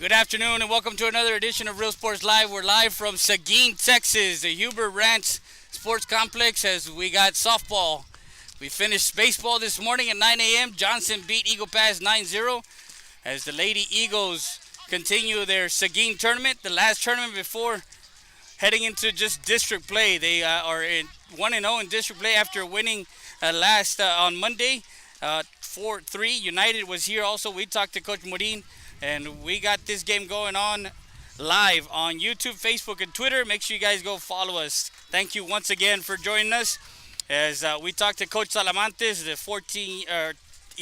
Good afternoon and welcome to another edition of Real Sports Live. We're live from Seguin, Texas, the Huber Ranch Sports Complex as we got softball. We finished baseball this morning at 9 a.m. Johnson beat Eagle Pass 9-0 as the Lady Eagles continue their Seguin tournament, the last tournament before heading into just district play. They are in 1-0 in district play after winning last on Monday. 4-3. United was here also. We talked to Coach Morin, and we got this game going on live on YouTube, Facebook, and Twitter. Make sure you guys go follow us. Thank you once again for joining us as we talked to Coach Salamantes, the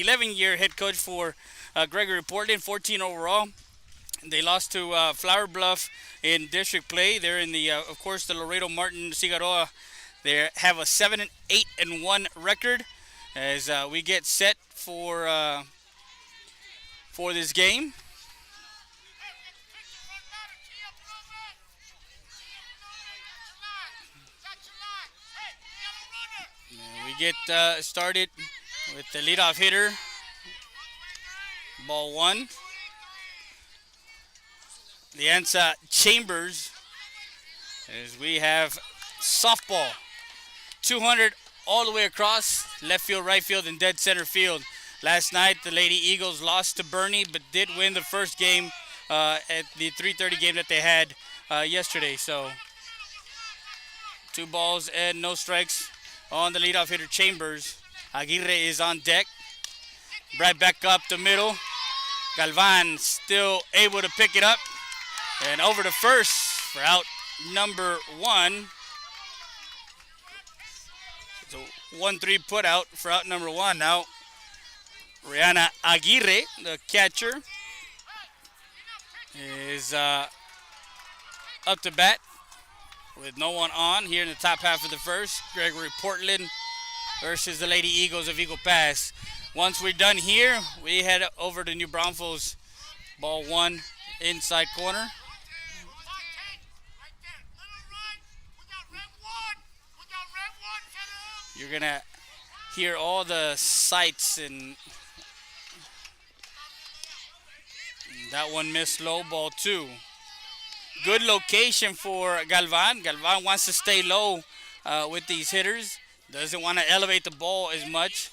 11-year head coach for Gregory Portland, 14 overall. They lost to Flower Bluff in district play. They're in the, of course, the Laredo Martin Cigaroa. They have a 7-8-1 record as we get set for this game. And we get started with the leadoff hitter, ball one. Lianza Chambers as we have softball. 200 all the way across, left field, right field, and dead center field. Last night, the Lady Eagles lost to Bernie, but did win the first game at the 3:30 game that they had yesterday. So, 2 balls and no strikes on the leadoff hitter, Chambers. Aguirre is on deck. Right back up the middle. Galvan still able to pick it up. And over to first for out number 1. So 1-3 put out for out number 1. Now, Rihanna Aguirre, the catcher, is up to bat with no one on here in the top half of the first. Gregory Portland versus the Lady Eagles of Eagle Pass. Once we're done here, we head over to New Braunfels. Ball 1, inside corner. You're going to hear all the sights, and that one missed low, ball 2. Good location for Galvan. Galvan wants to stay low with these hitters. Doesn't want to elevate the ball as much.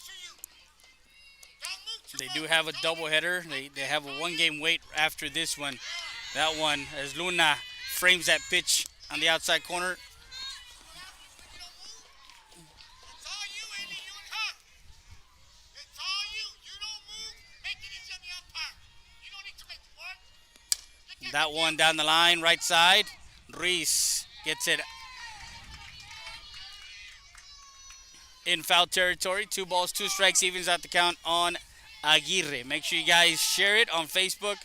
They do have a doubleheader. They have a 1-game wait after this one. That one, as Luna frames that pitch on the outside corner. That one down the line, right side. Reese gets it in foul territory. 2 balls, 2 strikes, evens out the count on Aguirre. Make sure you guys share it on Facebook.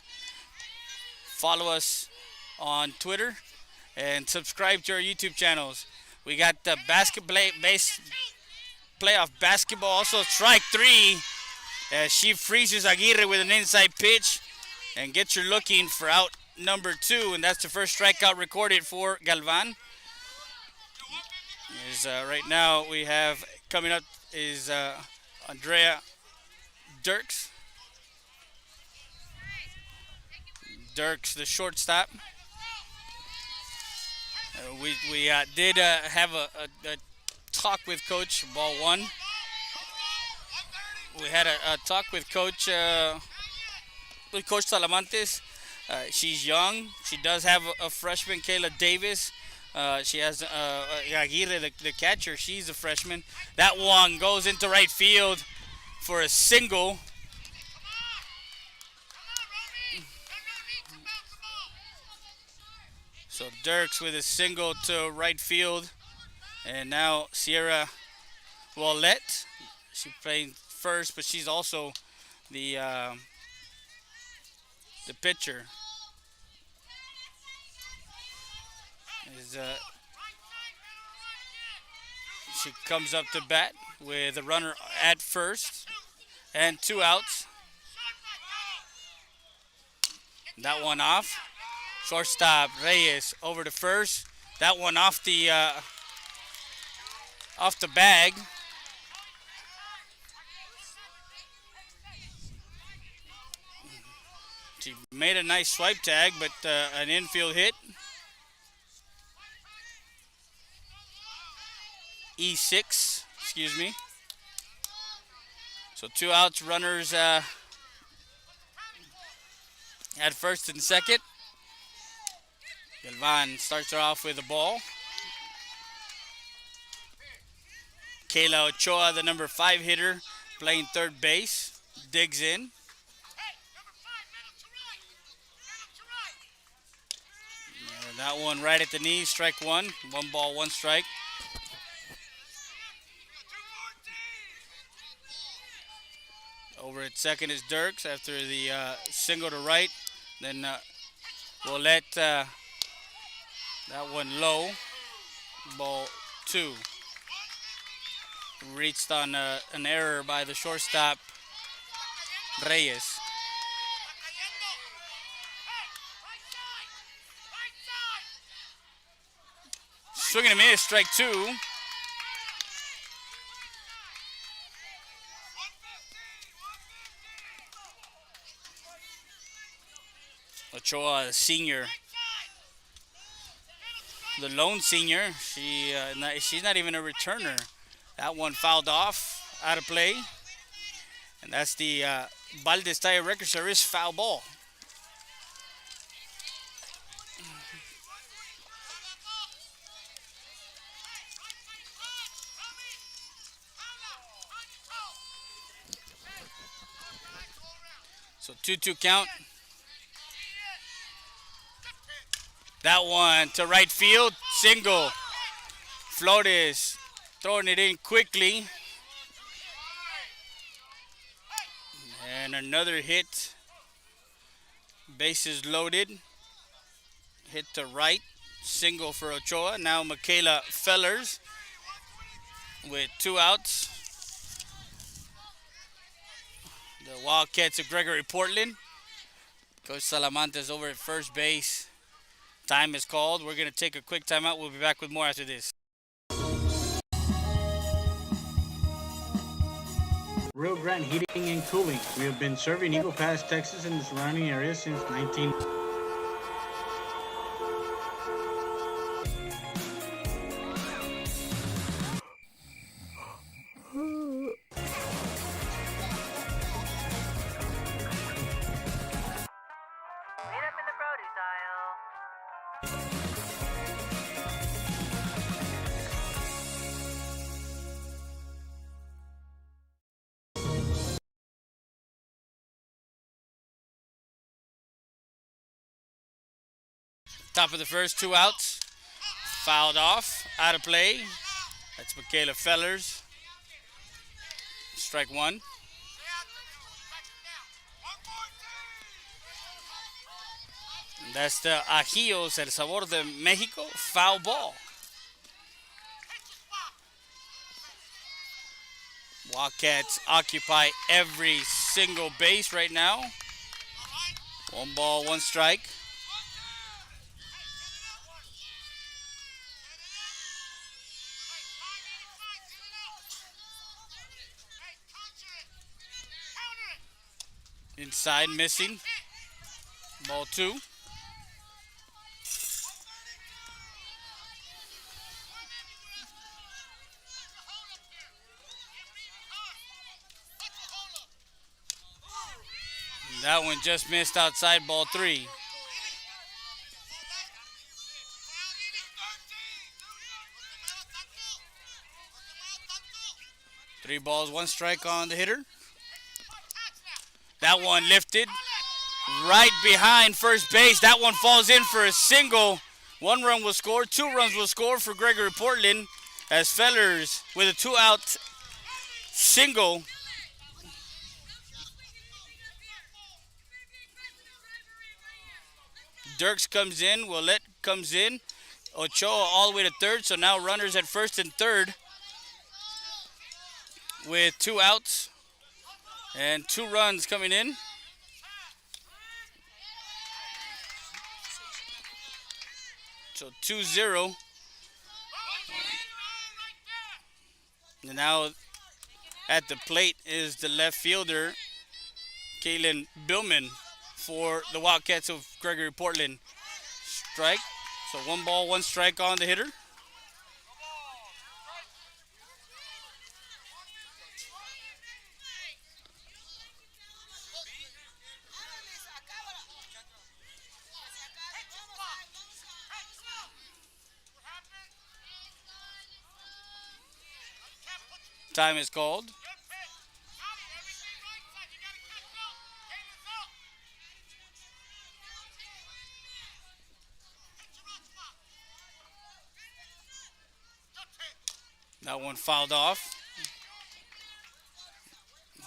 Follow us on Twitter. And subscribe to our YouTube channels. We got the playoff basketball. Also strike 3 as she freezes Aguirre with an inside pitch. And gets her looking for out number 2, and that's the first strikeout recorded for Galvan. Right now we have coming up is Andrea Dirks. Dirks, the shortstop. We did have a talk with Coach. Ball 1. We had a talk with Coach Salamantes. She's young. She does have a freshman, Kayla Davis. She has Aguirre, the catcher. She's a freshman. That one goes into right field for a single. So Dirks with a single to right field. And now Sierra Wallette. She's playing first, but she's also the pitcher. She comes up to bat with a runner at first and 2 outs. That one off. Shortstop Reyes over to first. That one off the bag. She made a nice swipe tag, but an infield hit. E6, excuse me. So 2 outs, runners at first and second. Galvan starts her off with the ball. Kayla Ochoa, the number 5 hitter, playing third base, digs in. And that one right at the knee, strike one. 1 ball, 1 strike. Over at second is Dirks after the single to right. Then we'll let that one low. Ball 2. Reached on an error by the shortstop, Reyes. Swinging a miss, strike 2. Ochoa, the senior, the lone senior. She's not even a returner. That one fouled off, out of play. And that's the Valdez Tire Record Service foul ball. So 2-2 count. That one to right field, single. Flores throwing it in quickly. And another hit. Bases loaded. Hit to right. Single for Ochoa. Now Michaela Fellers with 2 outs. The Wildcats of Gregory Portland. Coach Salamantes over at first base. Time is called. We're going to take a quick timeout. We'll be back with more after this. Rio Grande Heating and Cooling. We have been serving Eagle Pass, Texas and the surrounding area since 19... Top of the first, 2 outs. Fouled off, out of play. That's Michaela Fellers. Strike 1. And that's the Ajios El Sabor de Mexico foul ball. Wildcats occupy every single base right now. 1 ball, 1 strike. Inside, missing. Ball 2. That one just missed outside, ball 3. Three balls, 1 strike on the hitter. That one lifted right behind first base. That one falls in for a single. 1 run will score. 2 runs will score for Gregory Portland as Fellers with a 2-out single. Dirks comes in. Willette comes in. Ochoa all the way to third. So now runners at first and third with 2 outs. And 2 runs coming in. So 2-0. And now at the plate is the left fielder, Kaylin Billman, for the Wildcats of Gregory Portland. Strike. So 1 ball, 1 strike on the hitter. Time is called. That one fouled off.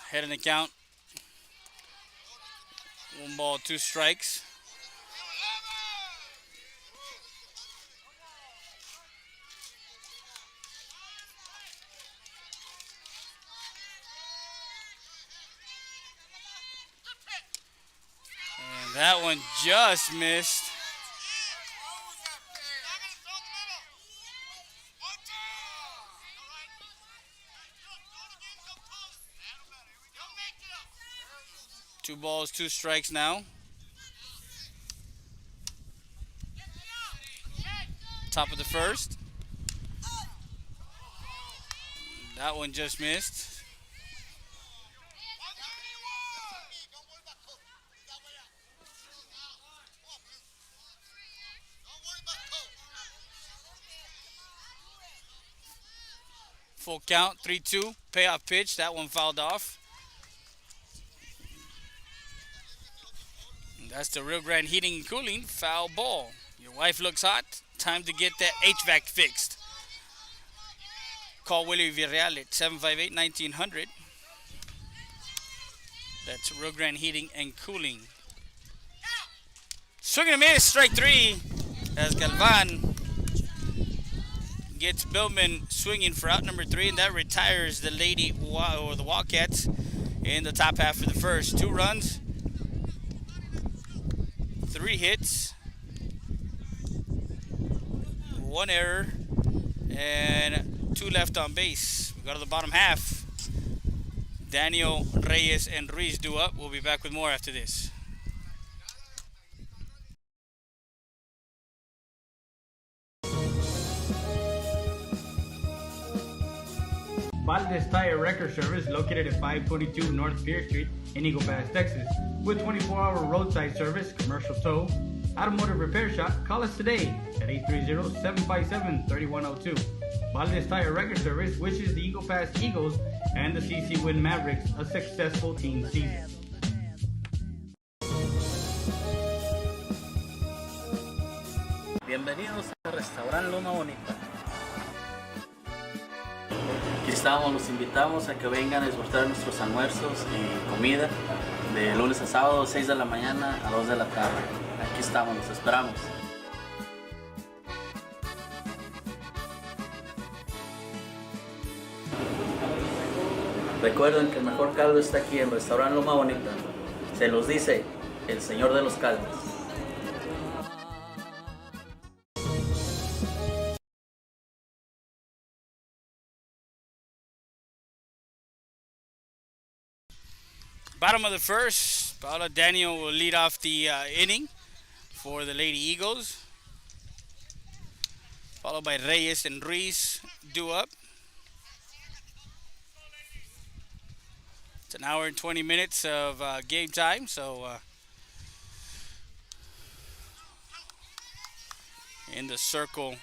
Head in the count. 1 ball, 2 strikes. And that one just missed. Two balls, 2 strikes now. Top of the first. That one just missed. Full count, 3-2. Payoff pitch. That one fouled off. That's the Rio Grande Heating and Cooling foul ball. Your wife looks hot. Time to get that HVAC fixed. Call Willie Villarreal at 758-1900. That's Rio Grande Heating and Cooling. Swing and a miss, strike 3. As Galvan gets Billman swinging for out number 3, and that retires the the Wildcats in the top half of the first. 2 runs, 3 hits, 1 error, and 2 left on base. We go to the bottom half. Daniel, Reyes, and Ruiz due up. We'll be back with more after this. Valdez Tire Record Service, located at 522 North Pierce Street in Eagle Pass, Texas. With 24-hour roadside service, commercial tow, automotive repair shop, call us today at 830-757-3102. Valdez Tire Record Service wishes the Eagle Pass Eagles and the CC Win Mavericks a successful team season. Bienvenidos al restaurante Loma Bonita. Aquí estamos, los invitamos a que vengan a disfrutar nuestros almuerzos y comida de lunes a sábado, 6 de la mañana a 2 de la tarde. Aquí estamos, los esperamos. Recuerden que el mejor caldo está aquí en el restaurante Loma Bonita. Se los dice el señor de los caldos. Bottom of the first, Paula Daniel will lead off the inning for the Lady Eagles, followed by Reyes and Ruiz due up. It's an hour and 20 minutes of game time, so in the circle,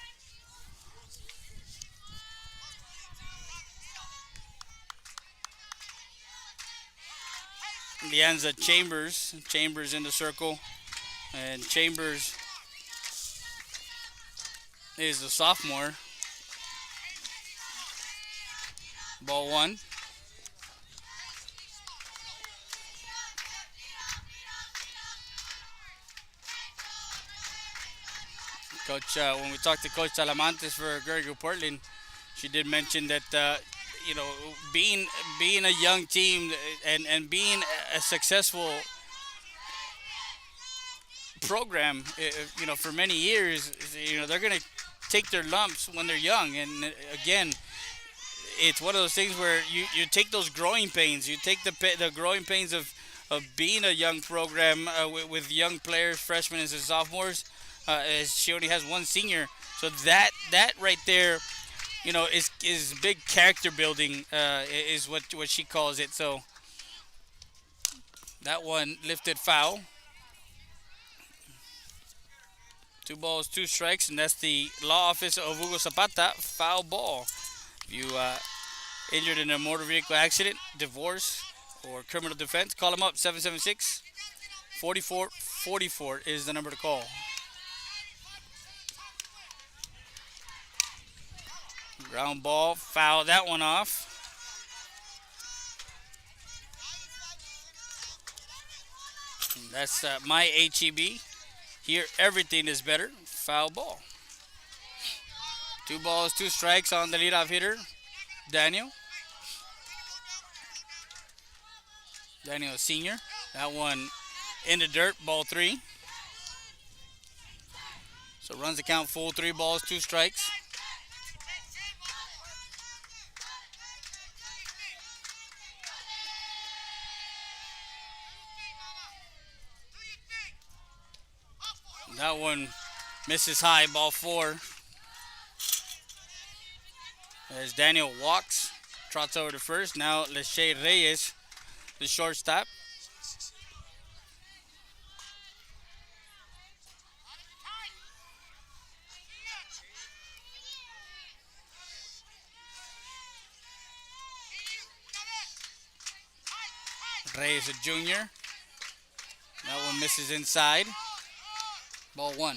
Lianza Chambers in the circle, and Chambers is a sophomore. Ball 1. Coach, when we talked to Coach Talamantes for Gregory Portland, she did mention that being a young team and being a successful program, for many years, they're gonna take their lumps when they're young, and again, it's one of those things where you take those growing pains, you take the growing pains of of being a young program with young players, freshmen and sophomores. As she only has one senior, so that right there, is big character building. Is what she calls it. So that one lifted foul. 2 balls, 2 strikes, and that's the law office of Hugo Zapata. Foul ball. If you injured in a motor vehicle accident, divorce, or criminal defense, call them up. 776-4444 is the number to call. Ground ball, foul that one off. That's my HEB. Here, everything is better. Foul ball. 2 balls, 2 strikes on the leadoff hitter, Daniel. Daniel Sr. That one in the dirt, ball 3. So runs the count full, 3 balls, 2 strikes. That one misses high, ball 4. As Daniel walks, trots over to first. Now Leshay Reyes, the shortstop. Reyes, a junior. That one misses inside. Ball 1.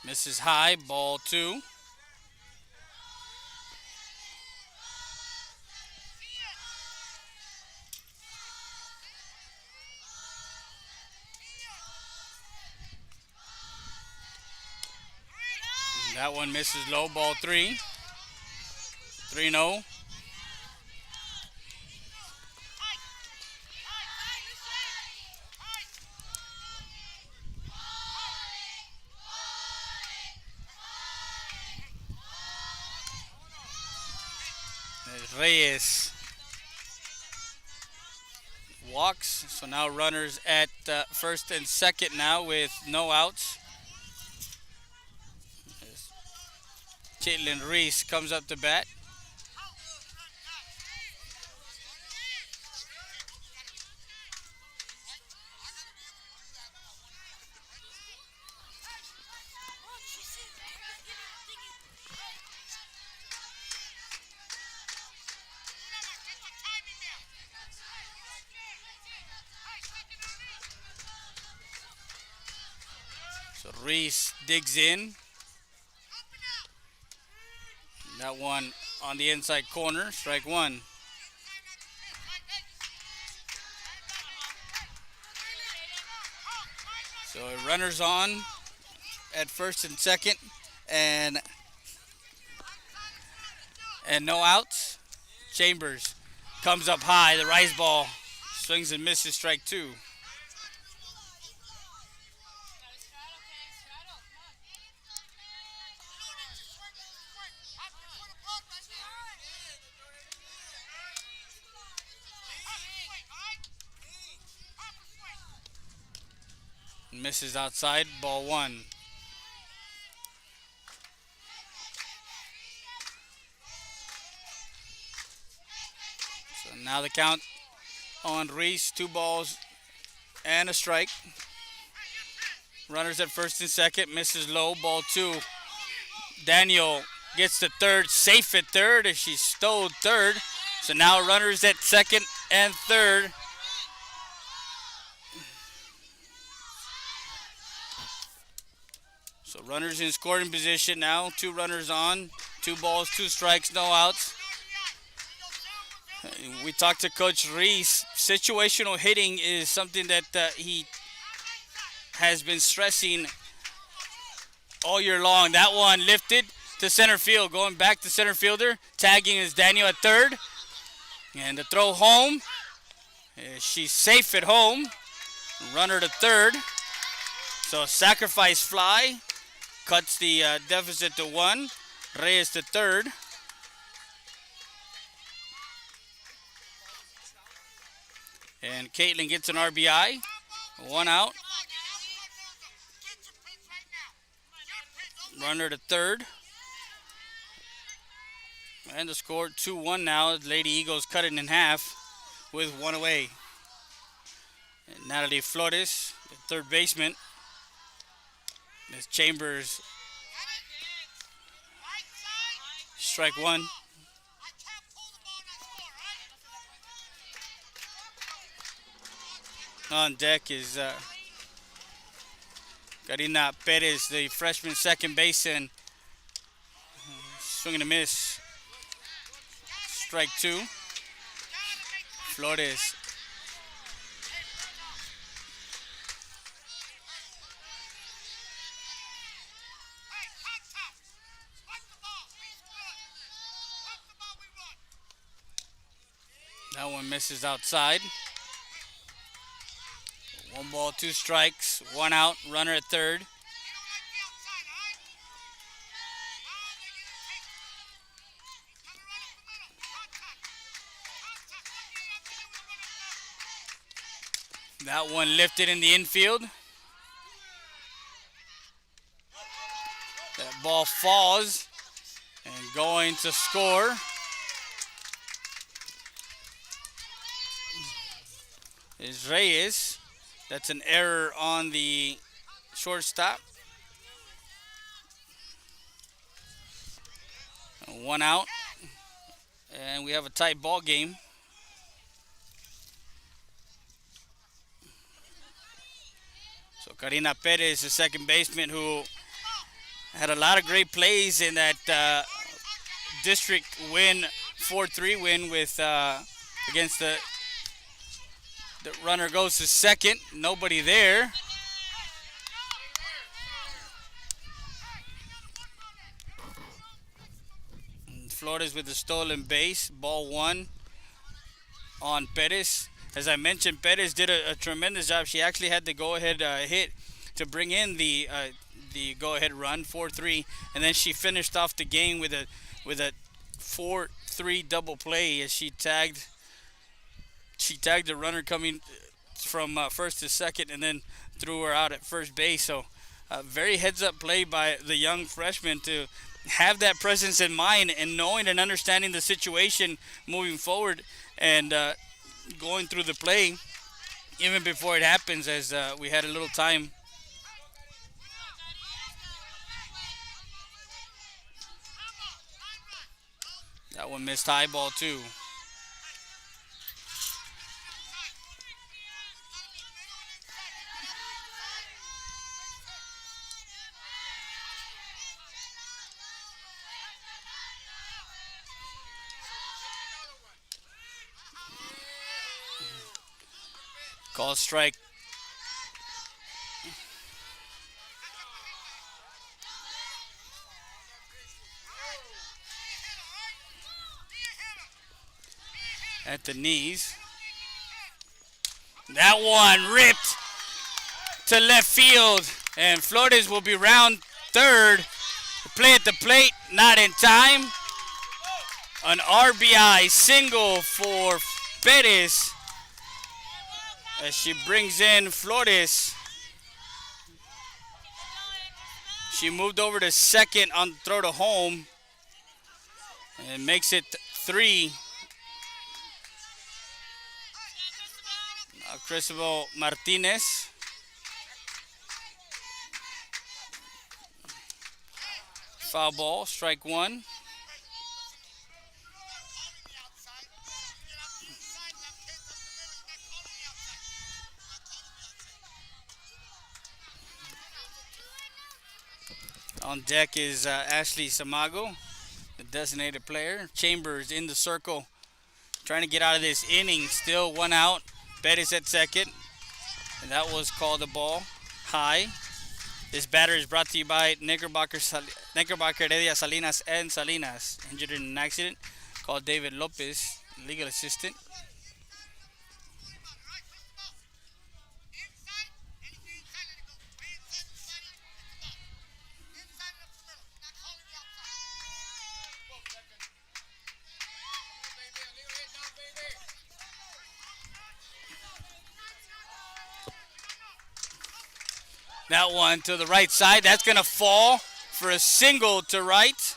Misses high, ball 2. That one misses low, ball 3. 3-0. Reyes walks, so now runners at first and second now with no outs. Chitlin Reese comes up to bat. So Reese digs in. That one on the inside corner, strike 1. So runners on at first and second, and no outs. Chambers comes up high, the rise ball swings and misses, strike 2. Misses outside, ball 1. So now the count on Reese, 2 balls and a strike. Runners at first and second, misses low, ball 2. Daniel gets to third, safe at third as she stole third. So now runners at second and third. So runners in scoring position now. 2 runners on. 2 balls, 2 strikes, no outs. We talked to Coach Reese. Situational hitting is something that he has been stressing all year long. That one lifted to center field. Going back to center fielder. Tagging is Daniel at third. And the throw home She's safe at home. Runner to third. So sacrifice fly cuts the deficit to 1. Reyes to third. And Caitlin gets an RBI. 1 out. Runner to third. And the score 2-1 now. Lady Eagles cut it in half with 1 away. And Natalie Flores, the third baseman. Miss Chambers. Strike 1. On deck is Karina Perez, the freshman second baseman. Swing and a miss. Strike 2. Flores. That one misses outside. 1 ball, 2 strikes, 1 out, runner at third. That one lifted in the infield. That ball falls and going to score is Reyes. That's an error on the shortstop. 1 out. And we have a tight ball game. So Karina Perez, the second baseman, who had a lot of great plays in that district win, 4-3 win with against the runner goes to second. Nobody there. And Flores with the stolen base. Ball 1 on Perez. As I mentioned, Perez did a tremendous job. She actually had the go-ahead hit to bring in the go-ahead run, 4-3, and then she finished off the game with a 4-3 double play as she tagged the runner coming from first to second, and then threw her out at first base. So, very heads-up play by the young freshman to have that presence in mind and knowing and understanding the situation moving forward and going through the play even before it happens, as we had a little time. That one missed high, ball 2. Call strike. At the knees. That one ripped to left field, and Flores will be round third. The play at the plate, not in time. An RBI single for Perez as she brings in Flores. She moved over to second on the throw to home and makes it 3. Cristabel Martinez. Foul ball, strike 1. On deck is Ashley Samago, the designated player. Chambers in the circle, trying to get out of this inning. Still 1 out. Perez at second, and that was called a ball high. This batter is brought to you by Knickerbocker Heredia Salinas and Salinas. Injured in an accident. Called David Lopez, legal assistant. That one to the right side. That's going to fall for a single to right.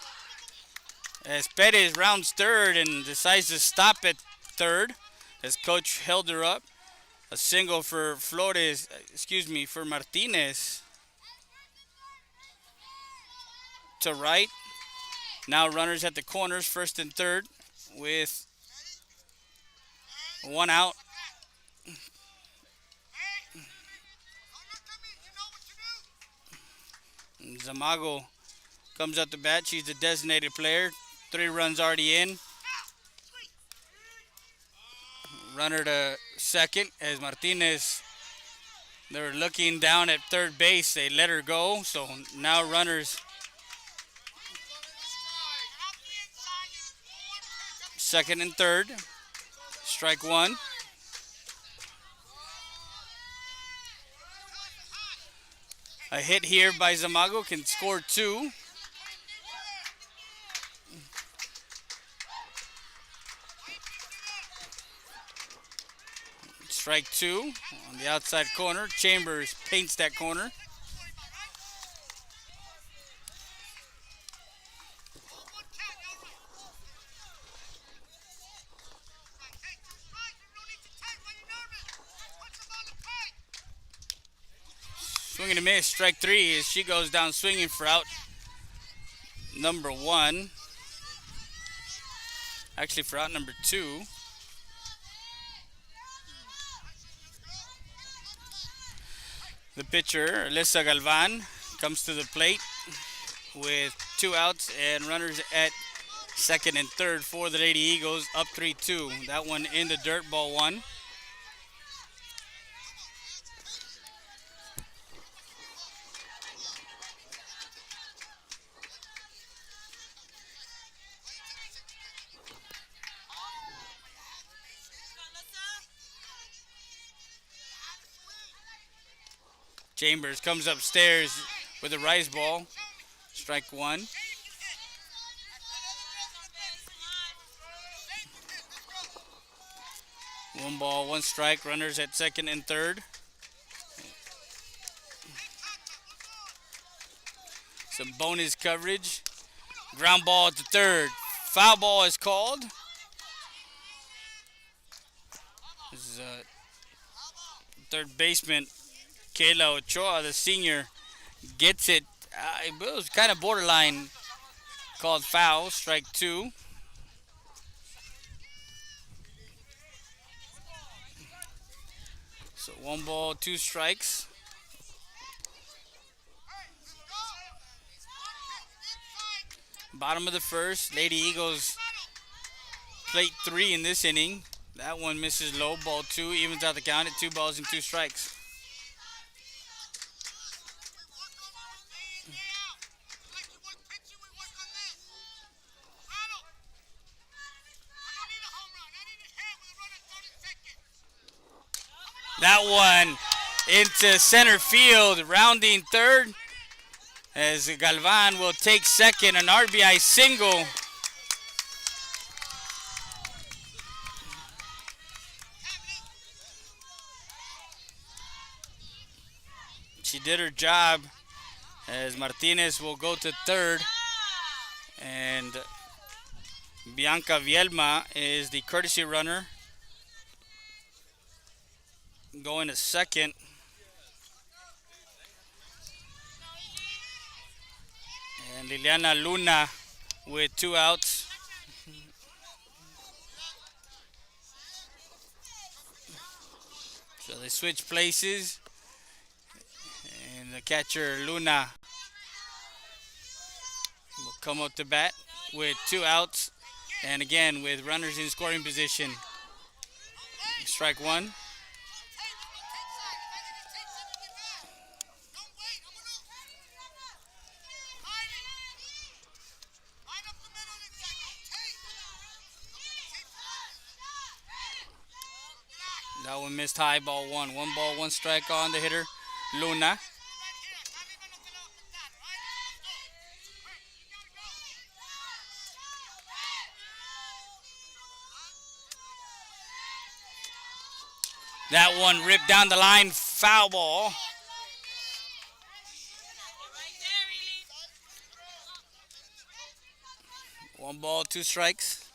As Perez rounds third and decides to stop at third. As coach held her up. A single for for Martinez. To right. Now runners at the corners, first and third, with one out. Zamago comes up to bat. She's the designated player. 3 runs already in. Runner to second as Martinez, they were looking down at third base. They let her go. So now runners second and third. Strike one. A hit here by Zamago can score 2. Strike 2 on the outside corner. Chambers paints that corner. Swing and a miss. Strike 3 as she goes down swinging for out number 1. Actually, for out number 2. The pitcher, Alyssa Galvan, comes to the plate with 2 outs and runners at second and third for the Lady Eagles, up 3-2. That one in the dirt, ball 1. Chambers comes upstairs with a rise ball. Strike 1. One ball, 1 strike. Runners at second and third. Some bonus coverage. Ground ball to third. Foul ball is called. This is third baseman Kayla Ochoa, the senior, gets it. It was kind of borderline called foul. Strike 2. So 1 ball, 2 strikes. Bottom of the first. Lady Eagles plate 3 in this inning. That one misses low. Ball 2 evens out the count at 2 balls and 2 strikes. That one into center field, rounding third as Galvan will take second, an RBI single. She did her job as Martinez will go to third, and Bianca Vielma is the courtesy runner going to second. And Liliana Luna with 2 outs. So they switch places. And the catcher Luna will come up to bat with 2 outs. And again with runners in scoring position. Strike 1. That one missed high, ball 1. 1 ball, 1 strike on the hitter, Luna. That one ripped down the line, foul ball. One ball, two strikes.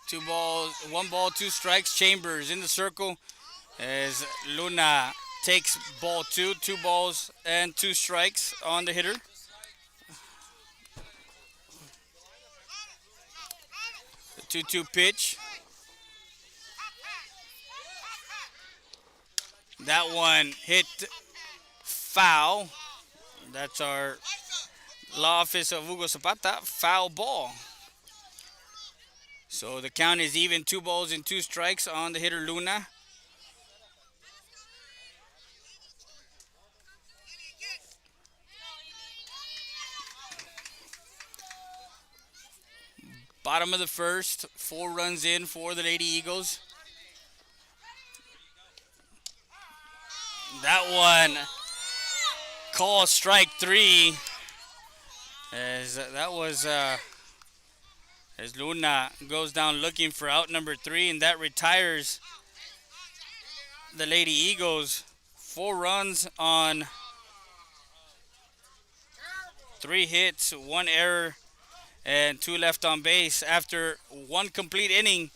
Two balls, one ball, two strikes. Chambers in the circle as Luna takes ball two, two balls and two strikes on the hitter. The 2-2 pitch. That one hit foul. That's our law office of Hugo Zapata. Foul ball. So the count is even, two balls and two strikes on the hitter Luna. Bottom of the first, 4 runs in for the Lady Eagles. That one call strike three. As that was as Luna goes down looking for out number three, and that retires the Lady Eagles. 4 runs on 3 hits, 1 error, and 2 left on base. After 1 complete inning,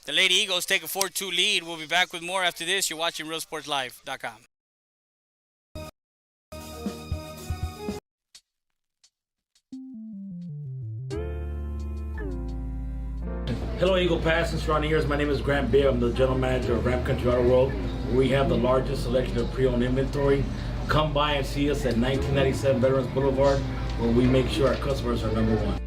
the Lady Eagles take a 4-2 lead. We'll be back with more after this. You're watching RealSportsLive.com. Hello, Eagle Pass and surrounding areas. My name is Grant Beer. I'm the general manager of Ram Country Auto World. We have the largest selection of pre-owned inventory. Come by and see us at 1997 Veterans Boulevard, where we make sure our customers are number one.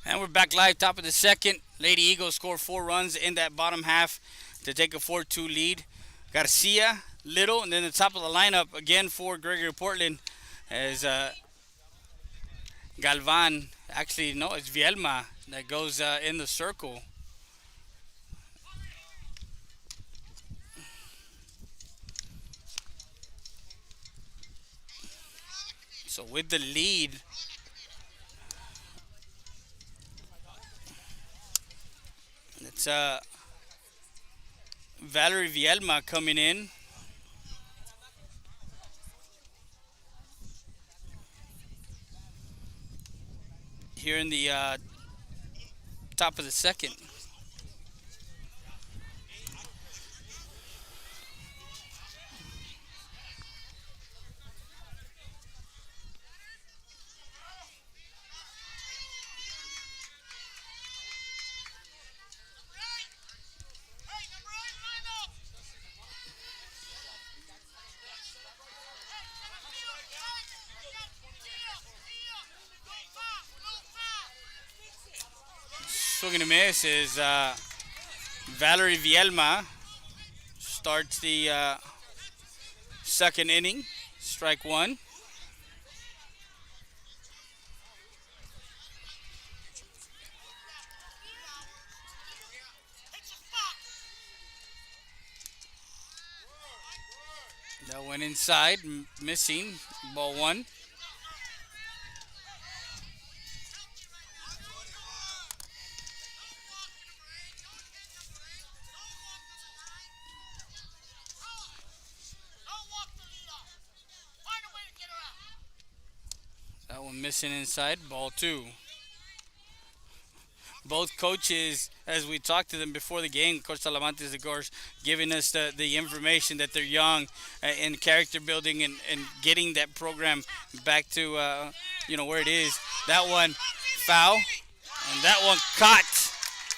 And we're back live, top of the second. Lady Eagles score 4 runs in that bottom half to take a 4-2 lead. Garcia, Little, and then the top of the lineup again for Gregory Portland as Galvan, actually no, it's Vielma that goes in the circle. So with the lead, it's Valerie Vielma coming in. Here in the top of the second. Swinging a miss is Valerie Vielma. Starts the second inning. Strike one. That went inside, missing. Ball one. That one missing inside. Ball two. both coaches, as we talked to them before the game, Coach Talamantes, of course, giving us the information that they're young and character building and getting that program back to where it is. That one foul, and that one caught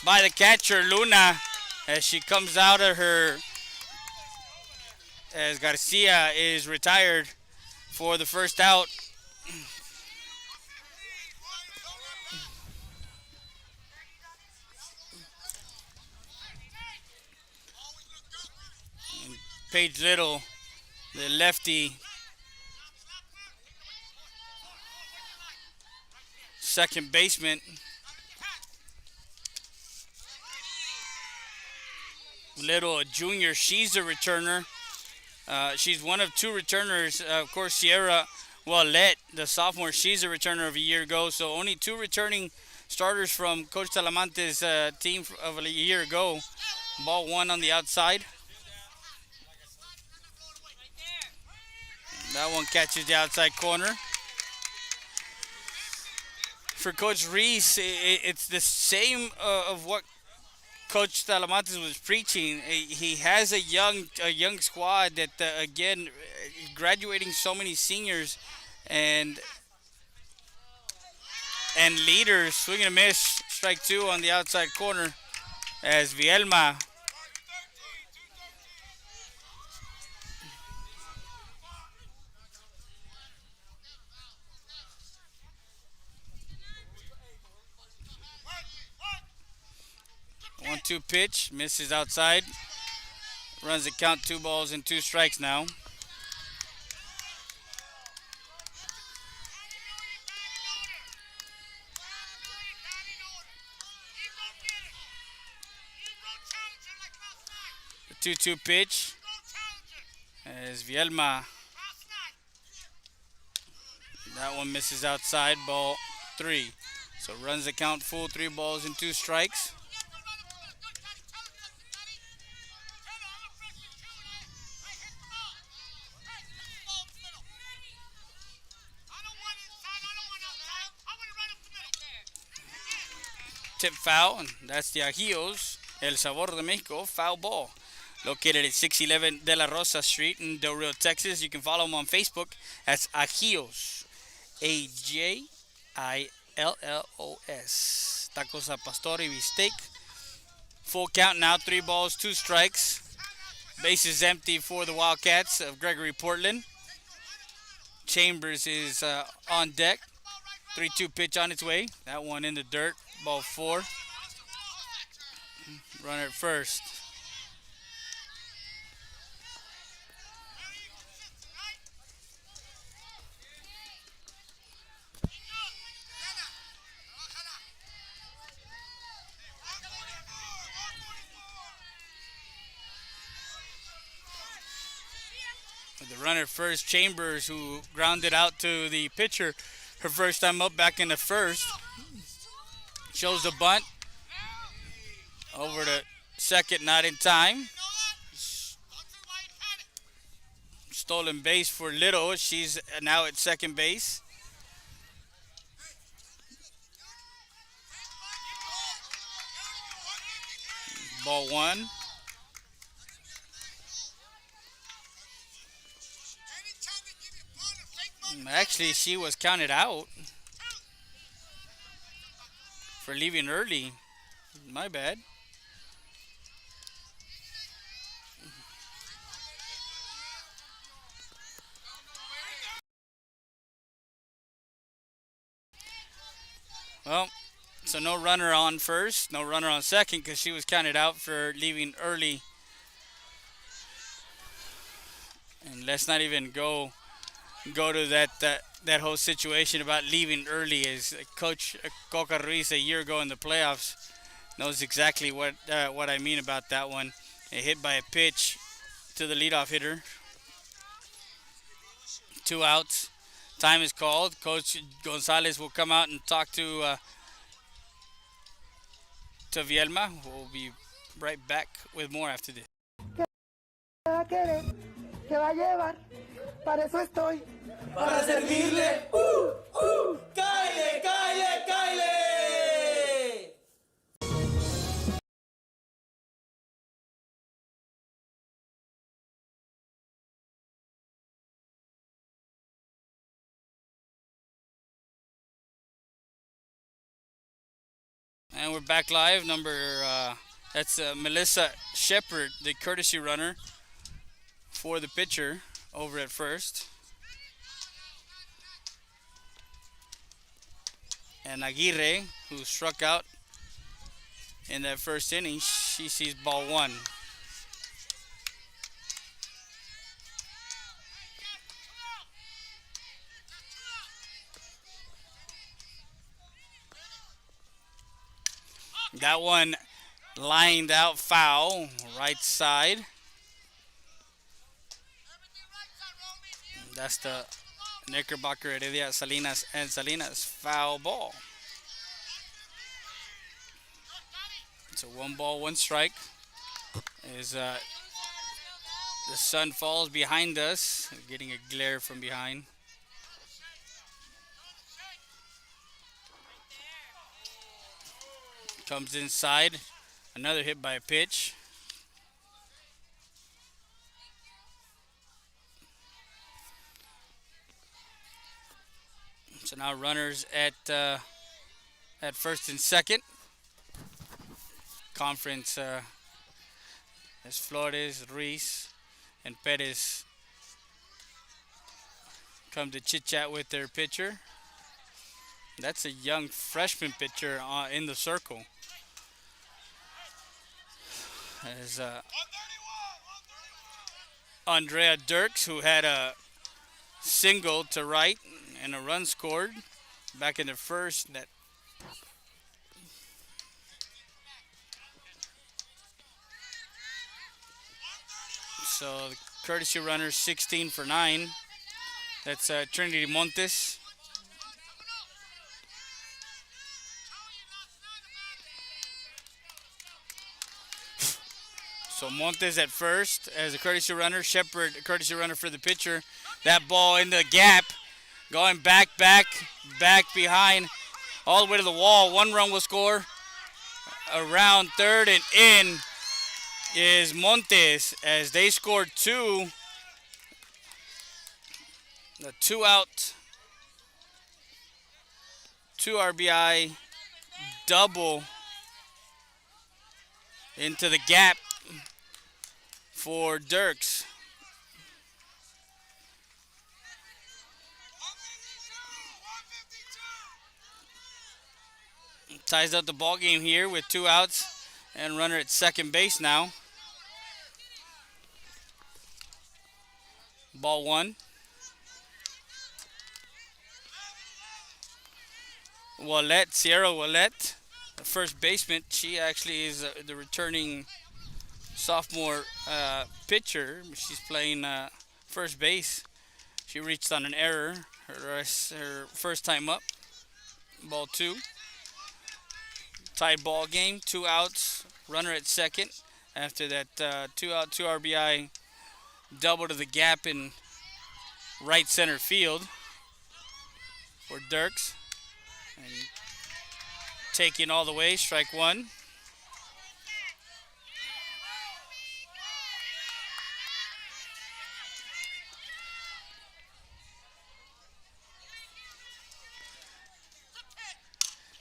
by the catcher Luna as she comes out of her, as Garcia is retired for the first out. Paige Little, the lefty, second baseman. Little, a junior, she's a returner. She's one of two returners. Of course, Sierra Wallet, the sophomore, she's a returner of a year ago. So only two returning starters from Coach Talamantes' team of a year ago. Ball one on the outside. That one catches the outside corner. For Coach Reese, it's the same of what Coach Talamantes was preaching. He has a young squad that again, graduating so many seniors and leaders. Swing and a miss, strike two on the outside corner as Vielma. One-two pitch, misses outside. Runs the count, 2 balls and 2 strikes now. The 2-2 pitch as Vielma. That one misses outside, ball 3. So runs the count full, 3 balls and 2 strikes. Tip foul, and that's the Ajios, El Sabor de Mexico, foul ball. Located at 611 De La Rosa Street in Del Rio, Texas. You can follow them on Facebook as Ajios, Ajillos. Tacos al pastor y bistec. Full count now, 3 balls, 2 strikes. Bases empty for the Wildcats of Gregory Portland. Chambers is on deck. 3-2 pitch on its way. That one in the dirt. Ball 4. Runner at first. The runner at first, Chambers, who grounded out to the pitcher her first time up back in the first. Shows the bunt. Over to second, not in time. Stolen base for Little. She's now at second base. Ball 1. Actually, she was counted out for leaving early. My bad. Well, so no runner on first, no runner on second because she was counted out for leaving early. And let's not even go to that whole situation about leaving early. As Coach Coca Ruiz a year ago in the playoffs knows exactly what I mean about that one. A hit by a pitch to the leadoff hitter. 2 outs. Time is called. Coach Gonzalez will come out and talk to Vielma. We'll be right back with more after this. ¿Qué va a llevar? Para eso estoy. Para servirle. ¡Cáele, cáele, cáele! And we're back live. That's Melissa Shepard, the courtesy runner for the pitcher over at first. And Aguirre, who struck out in that first inning, she sees ball one. That one lined out foul, right side. That's the Knickerbocker Heredia Salinas foul ball. It's a 1 ball, 1 strike. As the sun falls behind us, getting a glare from behind. Comes inside, another hit by a pitch. So now runners at first and second. Conference as Flores, Ruiz, and Perez come to chit chat with their pitcher. That's a young freshman pitcher in the circle. As Andrea Dirks, who had a single to right and a run scored back in the first. So the courtesy runner 16 for 9. That's Trinity Montes. So Montes at first as a courtesy runner. Shepard, courtesy runner for the pitcher. That ball in the gap. Going back behind. All the way to the wall. 1 run will score. Around third and in is Montes as they scored 2. The 2 out. 2 RBI double into the gap for Dirks. Ties up the ball game here with 2 outs and runner at second base now. Ball 1. Sierra Wallet, the first baseman. She actually is the returning sophomore pitcher. She's playing first base. She reached on an error her first time up. Ball 2. Tied ball game. 2 outs. Runner at second. After that 2 out, 2 RBI double to the gap in right center field for Dirks. And taking all the way, strike 1.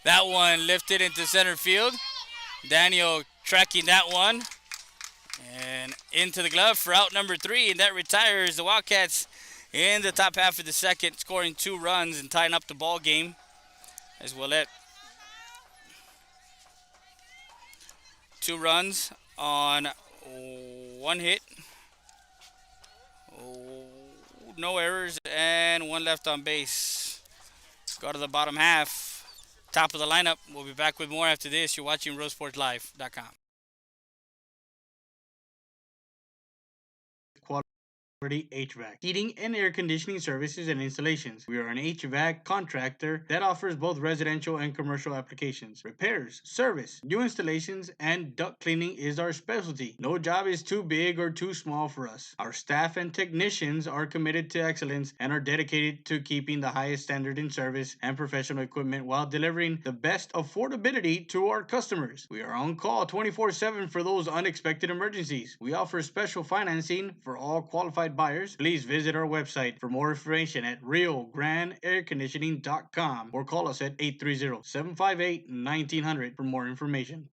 That one lifted into center field. Daniel tracking that one. And into the glove for out number 3. And that retires the Wildcats in the top half of the second, scoring 2 runs and tying up the ball game. As Willett. 2 runs on 1 hit. No errors and 1 left on base. Go to the bottom half. Top of the lineup. We'll be back with more after this. You're watching RoadSportsLive.com. HVAC, heating and air conditioning services and installations. We are an HVAC contractor that offers both residential and commercial applications. Repairs, service, new installations, and duct cleaning is our specialty. No job is too big or too small for us. Our staff and technicians are committed to excellence and are dedicated to keeping the highest standard in service and professional equipment while delivering the best affordability to our customers. We are on call 24/7 for those unexpected emergencies. We offer special financing for all qualified qualified buyers, please visit our website for more information at RioGrandeAirConditioning.com or call us at 830-758-1900 for more information.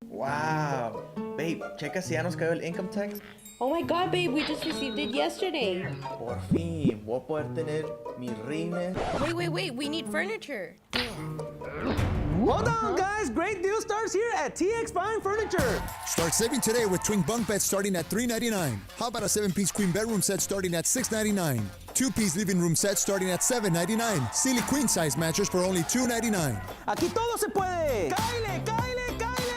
Wow. Babe, checa si ya nos cayó el income tax. Oh my god, babe, we just received it yesterday. Por fin, voy a poder tener mis rines. Wait, we need furniture. Hold on, guys! Great deal starts here at TX Fine Furniture. Start saving today with twin bunk beds starting at $399. How about a 7-piece queen bedroom set starting at $699? 2-piece living room set starting at $799. Silly queen size mattress for only $299. Aquí todo se puede. ¡Cáile, cáile, cáile!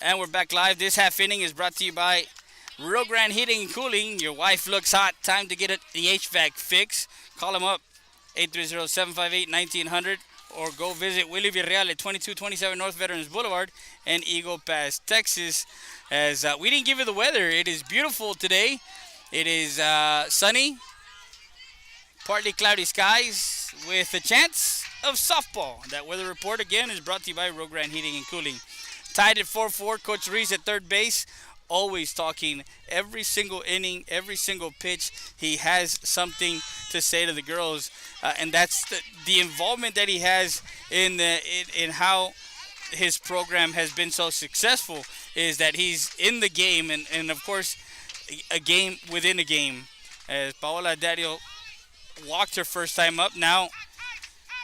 And we're back live. This half inning is brought to you by Rio Grande Heating and Cooling. Your wife looks hot. Time to get the HVAC fix. Call them up, 830-758-1900, or go visit Willie Villarreal at 2227 North Veterans Boulevard in Eagle Pass, Texas. As we didn't give you the weather, it is beautiful today. It is sunny, partly cloudy skies with a chance of softball. That weather report again is brought to you by Rio Grande Heating and Cooling. Tied at 4-4, Coach Reese at third base. Always talking every single inning, every single pitch. He has something to say to the girls, and that's the involvement that he has in how his program has been so successful. Is that he's in the game, and of course, a game within a game. As Paola Dario walked her first time up, now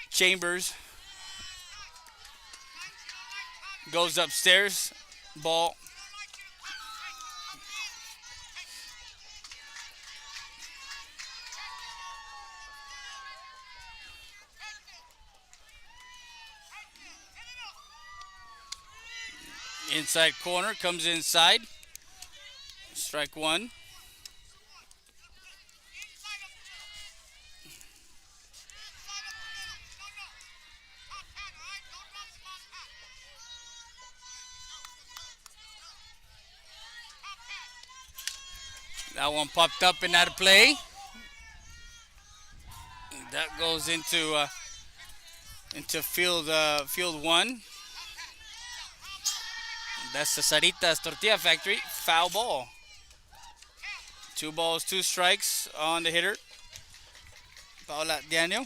Chambers goes upstairs, ball. Inside corner, comes inside. Strike one. That one popped up and out of play. That goes into field one. That's the Sarita's Tortilla Factory. Foul ball. 2 balls, 2 strikes on the hitter, Paola Daniel.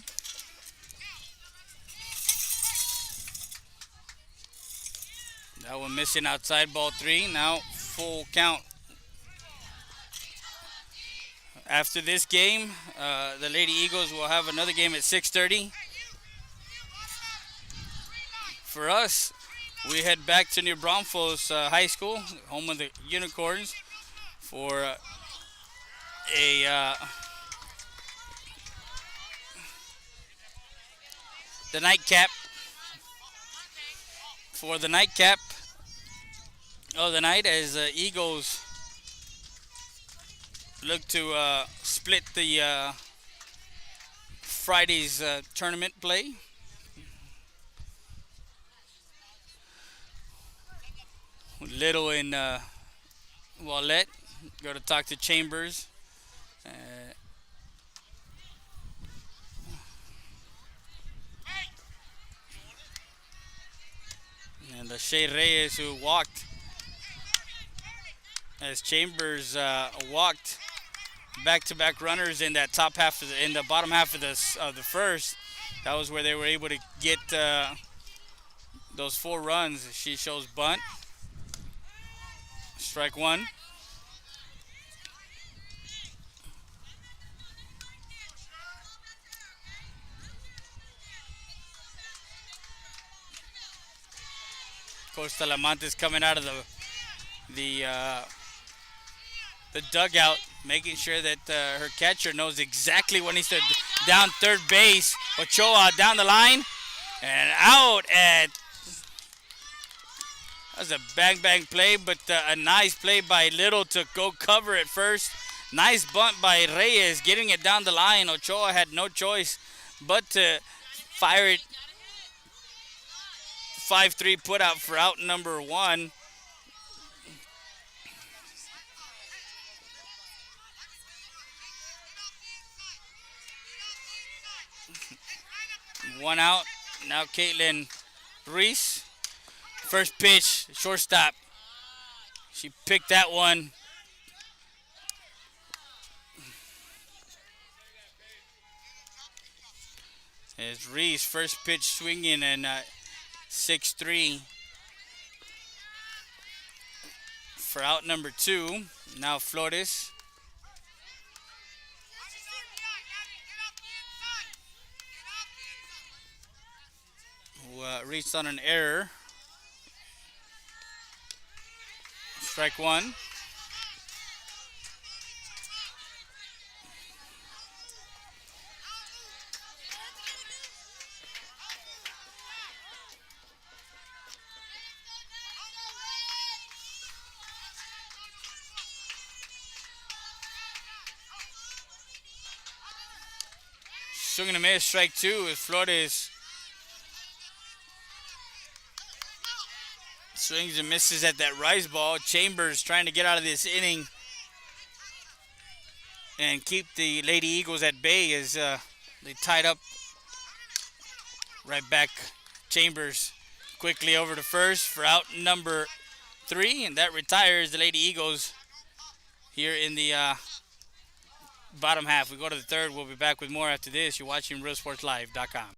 That one missing outside, ball 3. Now full count. After this game, the Lady Eagles will have another game at 6:30. For us, we head back to New Braunfels High School, home of the Unicorns, for the nightcap. For the nightcap of the night, as Eagles look to split the Friday's tournament play. Little and Wallet go to talk to Chambers. And the Shea Reyes, who walked, as Chambers walked back-to-back runners in that top half of in the bottom half of the first. That was where they were able to get those 4 runs. She shows bunt. Strike one. Coach Talamantes coming out of the dugout, making sure that her catcher knows exactly when he's down third base. Ochoa down the line and out at. That was a bang play, but a nice play by Little to go cover it first. Nice bunt by Reyes, getting it down the line. Ochoa had no choice but to fire it 5-3 put out for out number 1. One out. Now Caitlin Reese. First pitch, shortstop. She picked that one. As Reese, first pitch swinging, and 6-3 for out number 2. Now Flores. Who reached on an error. Strike 1. Swing and a miss, strike 2 as Flores swings and misses at that rise ball. Chambers trying to get out of this inning and keep the Lady Eagles at bay as they tied up. Right back, Chambers quickly over to first for out number 3, and that retires the Lady Eagles here in the bottom half. We go to the third. We'll be back with more after this. You're watching RealSportsLive.com.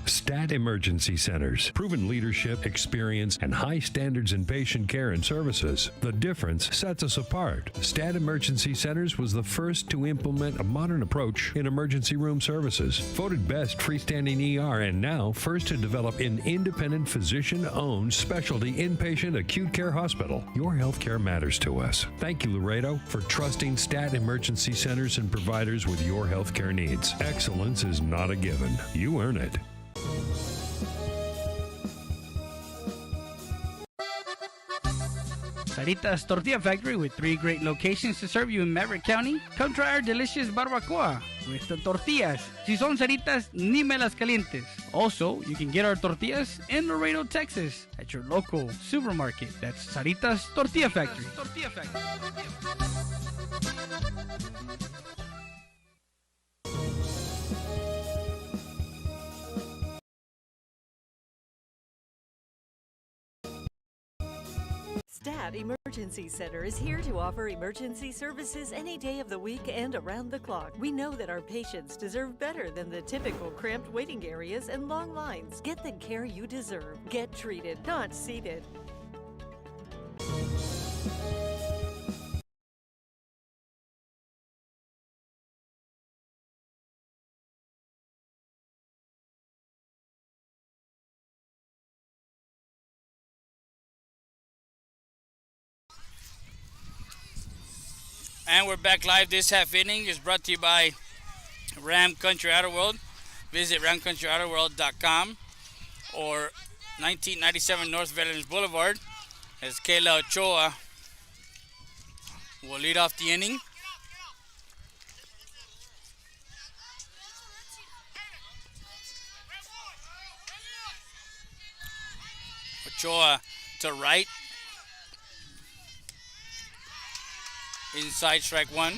Stat Emergency Centers. Proven leadership, experience, and high standards in patient care and services. The difference sets us apart. Stat Emergency Centers was the first to implement a modern approach in emergency room services. Voted best freestanding ER and now first to develop an independent physician-owned specialty inpatient acute care hospital. Your healthcare matters to us. Thank you, Laredo, for trusting Stat Emergency Centers and providers with your healthcare needs. Excellence is not a given. You earn it. Sarita's Tortilla Factory, with 3 great locations to serve you in Maverick County. Come try our delicious barbacoa with the tortillas. Si son Saritas, ni me las calientes. Also, you can get our tortillas in Laredo, Texas at your local supermarket. That's Sarita's Tortilla Factory. Stat Emergency Center is here to offer emergency services any day of the week and around the clock. We know that our patients deserve better than the typical cramped waiting areas and long lines. Get the care you deserve. Get treated, not seated. And we're back live. This half inning is brought to you by Ram Country Auto World. Visit ramcountryautoworld.com or 1997 North Veterans Boulevard as Kayla Ochoa will lead off the inning. Ochoa to right. Inside, strike 1.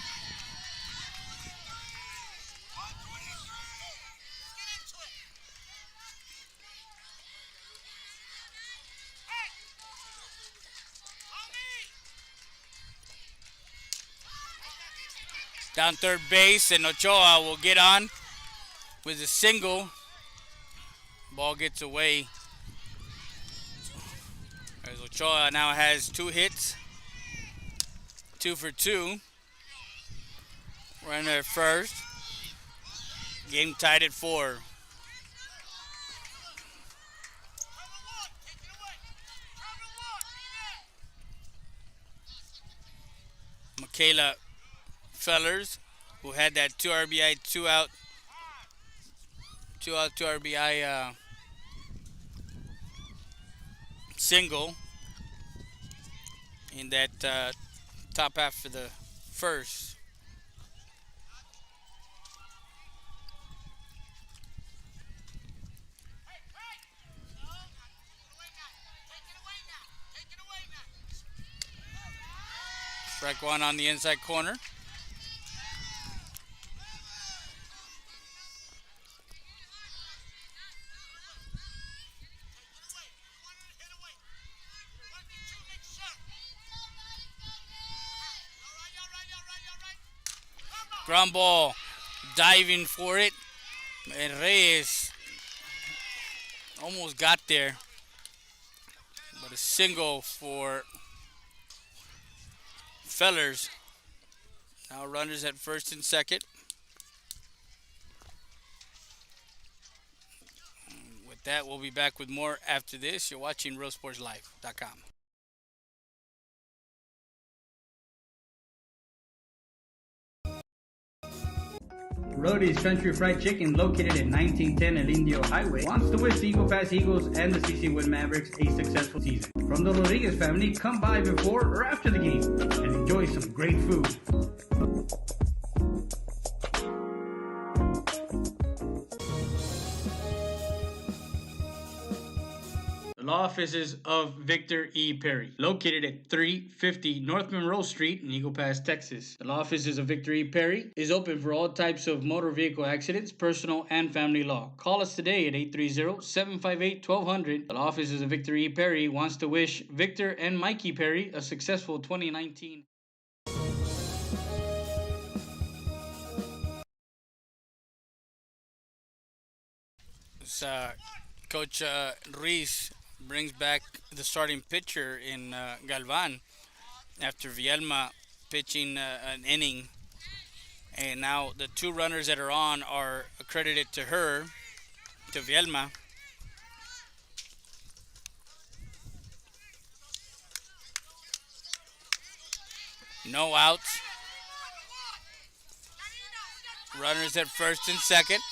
Down third base, and Ochoa will get on with a single. Ball gets away. As Ochoa now has 2 hits. 2 for 2. Runner at first. Game tied at 4. Michaela Fellers, who had that 2 RBI, 2 out, 2 RBI single in that top half for the first. Strike 1 on the inside corner. Ground ball, diving for it. And Reyes almost got there. But a single for Fellers. Now runners at first and second. With that, we'll be back with more after this. You're watching RealSportsLive.com. Rody's Country Fried Chicken, located at 1910 El Indio Highway, wants to wish the Eagle Pass Eagles and the CC Win Mavericks a successful season. From the Rodriguez family, come by before or after the game and enjoy some great food. The law offices of Victor E. Perry, located at 350 North Monroe Street in Eagle Pass, Texas. The law offices of Victor E. Perry is open for all types of motor vehicle accidents, personal and family law. Call us today at 830-758-1200. The law offices of Victor E. Perry wants to wish Victor and Mikey Perry a successful 2019. Coach Ruiz brings back the starting pitcher in Galvan after Vielma pitching an inning. And now the two runners that are on are accredited to her, to Vielma. No outs. Runners at first and second.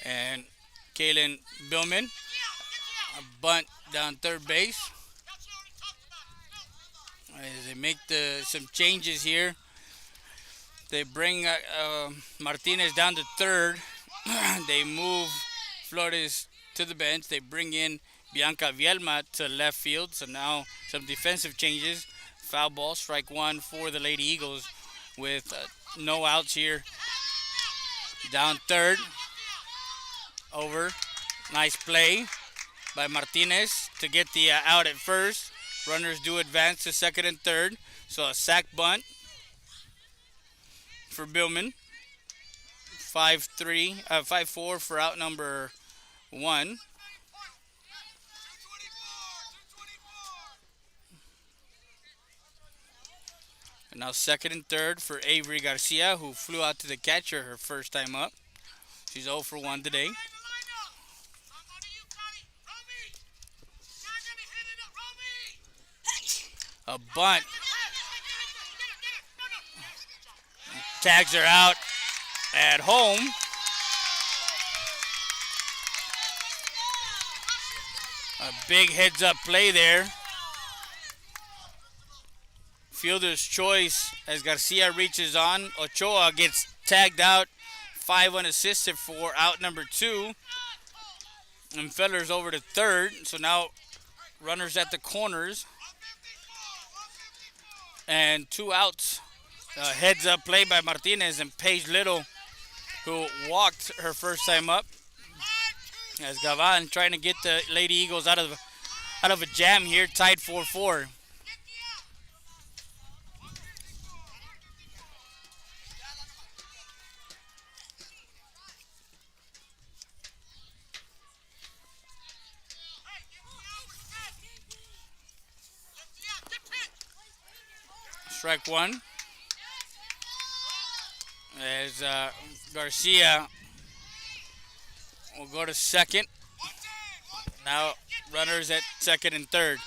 And Kalen Billman, a bunt down third base. As they make some changes here, they bring Martinez down to third. They move Flores to the bench. They bring in Bianca Vielma to left field. So now some defensive changes. Foul ball, strike one for the Lady Eagles with no outs here. Down third. Over. Nice play by Martinez to get the out at first. Runners do advance to second and third. So a sack bunt for Billman. 5-4 for out number one. And now second and third for Avery Garcia, who flew out to the catcher her first time up. She's 0 for 1 today. A bunt. Tags her out at home. A big heads-up play there. Fielder's choice as Garcia reaches on. Ochoa gets tagged out. 5 unassisted for out number 2. And Feller's over to third. So now runners at the corners. And 2 outs. Heads up play by Martinez and Paige Little, who walked her first time up. As Gavan trying to get the Lady Eagles out of a jam here, tied 4-4. Strike one. As Garcia will go to second. Now runners at second and third.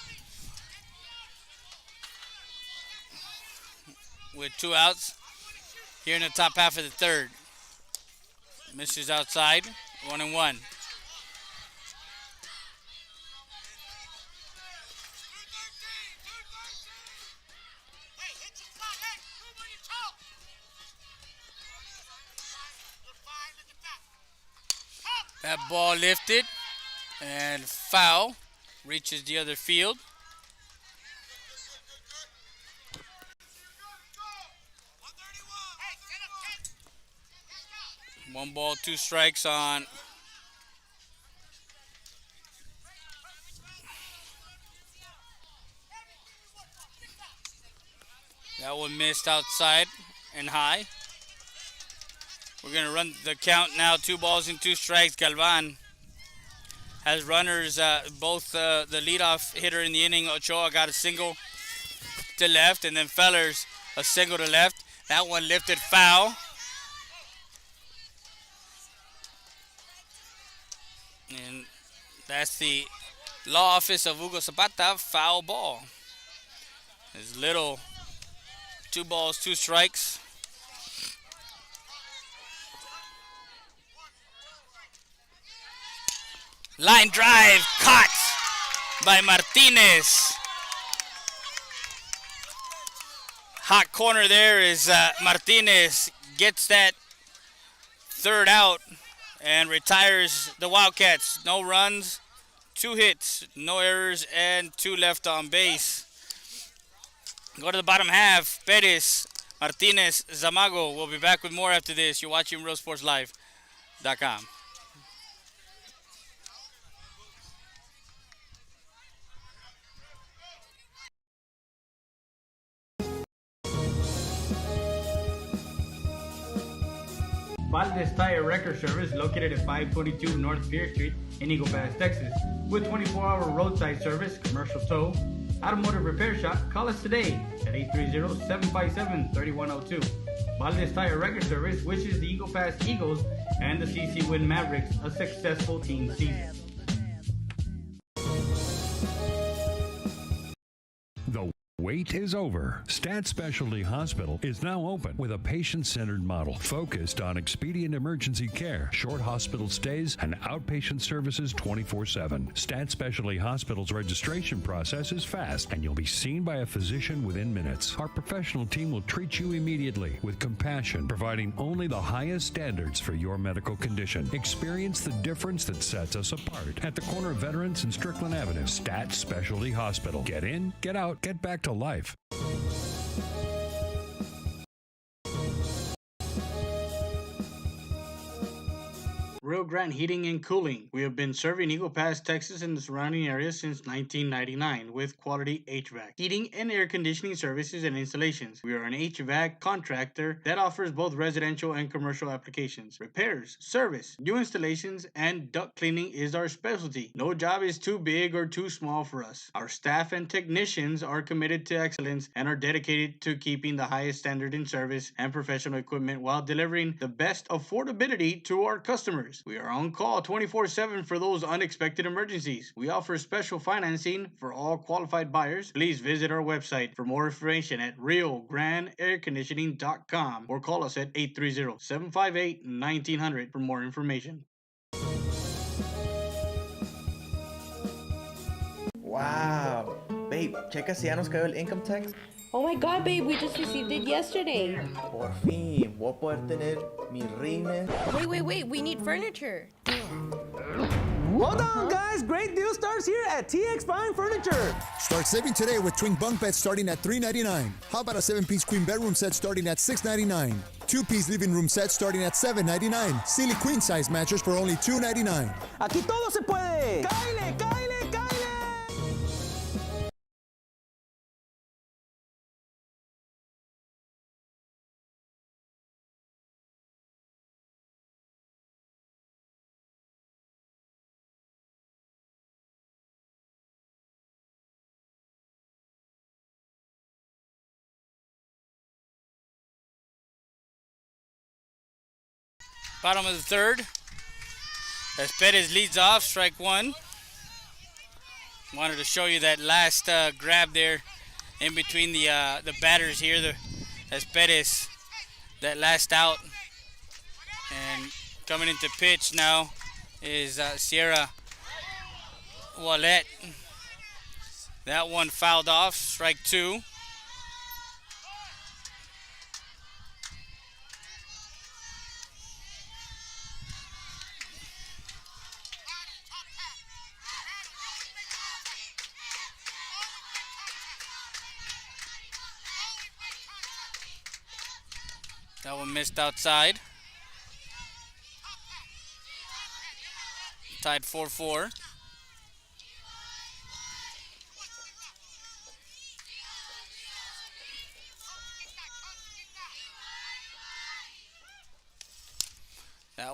With 2 outs here in the top half of the third. Misses outside, 1-1. That ball lifted and foul, reaches the other field. One ball, 2 strikes on that one, missed outside and high. We're going to run the count now. 2 balls and 2 strikes. Galvan has runners, both the leadoff hitter in the inning, Ochoa, got a single to left, and then Fellers a single to left. That one lifted foul. And that's the law office of Hugo Zapata, foul ball. His little 2 balls, 2 strikes. Line drive, caught by Martinez. Hot corner there is Martinez gets that 3rd out and retires the Wildcats. No runs, 2 hits, no errors, and 2 left on base. Go to the bottom half. Perez, Martinez, Zamago. We'll be back with more after this. You're watching RealSportsLive.com. Valdez Tire Record Service, located at 522 North Pierce Street in Eagle Pass, Texas. With 24-hour roadside service, commercial tow, automotive repair shop, call us today at 830-757-3102. Valdez Tire Record Service wishes the Eagle Pass Eagles and the CC Win Mavericks a successful team season. The wait is over. Stat Specialty Hospital is now open with a patient-centered model focused on expedient emergency care, short hospital stays, and outpatient services 24/7. Stat Specialty Hospital's registration process is fast, and you'll be seen by a physician within minutes. Our professional team will treat you immediately with compassion, providing only the highest standards for your medical condition. Experience the difference that sets us apart at the corner of Veterans and Strickland Avenue. Stat Specialty Hospital. Get in, get out, get back to life. Rio Grande Heating and Cooling. We have been serving Eagle Pass, Texas and the surrounding area since 1999 with quality HVAC, heating and air conditioning services and installations. We are an HVAC contractor that offers both residential and commercial applications. Repairs, service, new installations, and duct cleaning is our specialty. No job is too big or too small for us. Our staff and technicians are committed to excellence and are dedicated to keeping the highest standard in service and professional equipment while delivering the best affordability to our customers. We are on call 24/7 for those unexpected emergencies. We offer special financing for all qualified buyers. Please visit our website for more information at RioGrandeAirConditioning.com or call us at 830-758-1900 for more information. Wow. Babe, checa si ya nos cayó el income tax. Oh my god, babe, we just received it yesterday. Por fin, voy a poder tener mis rines. Wait, we need furniture. Hold on, guys. Great deal starts here at TX Fine Furniture. Start saving today with twin bunk beds starting at $399. How about a 7-piece queen bedroom set starting at $699? 2-piece living room set starting at $799. Silly queen size mattress for only $299. Aquí todo se puede. ¡Cáile, cáile, cáile! Bottom of the 3rd. As Perez leads off, strike 1. Wanted to show you that last grab there in between the batters here. As Perez, that last out. And coming into pitch now is Sierra Wallet. That one fouled off, strike 2. That one missed outside. Tied 4-4.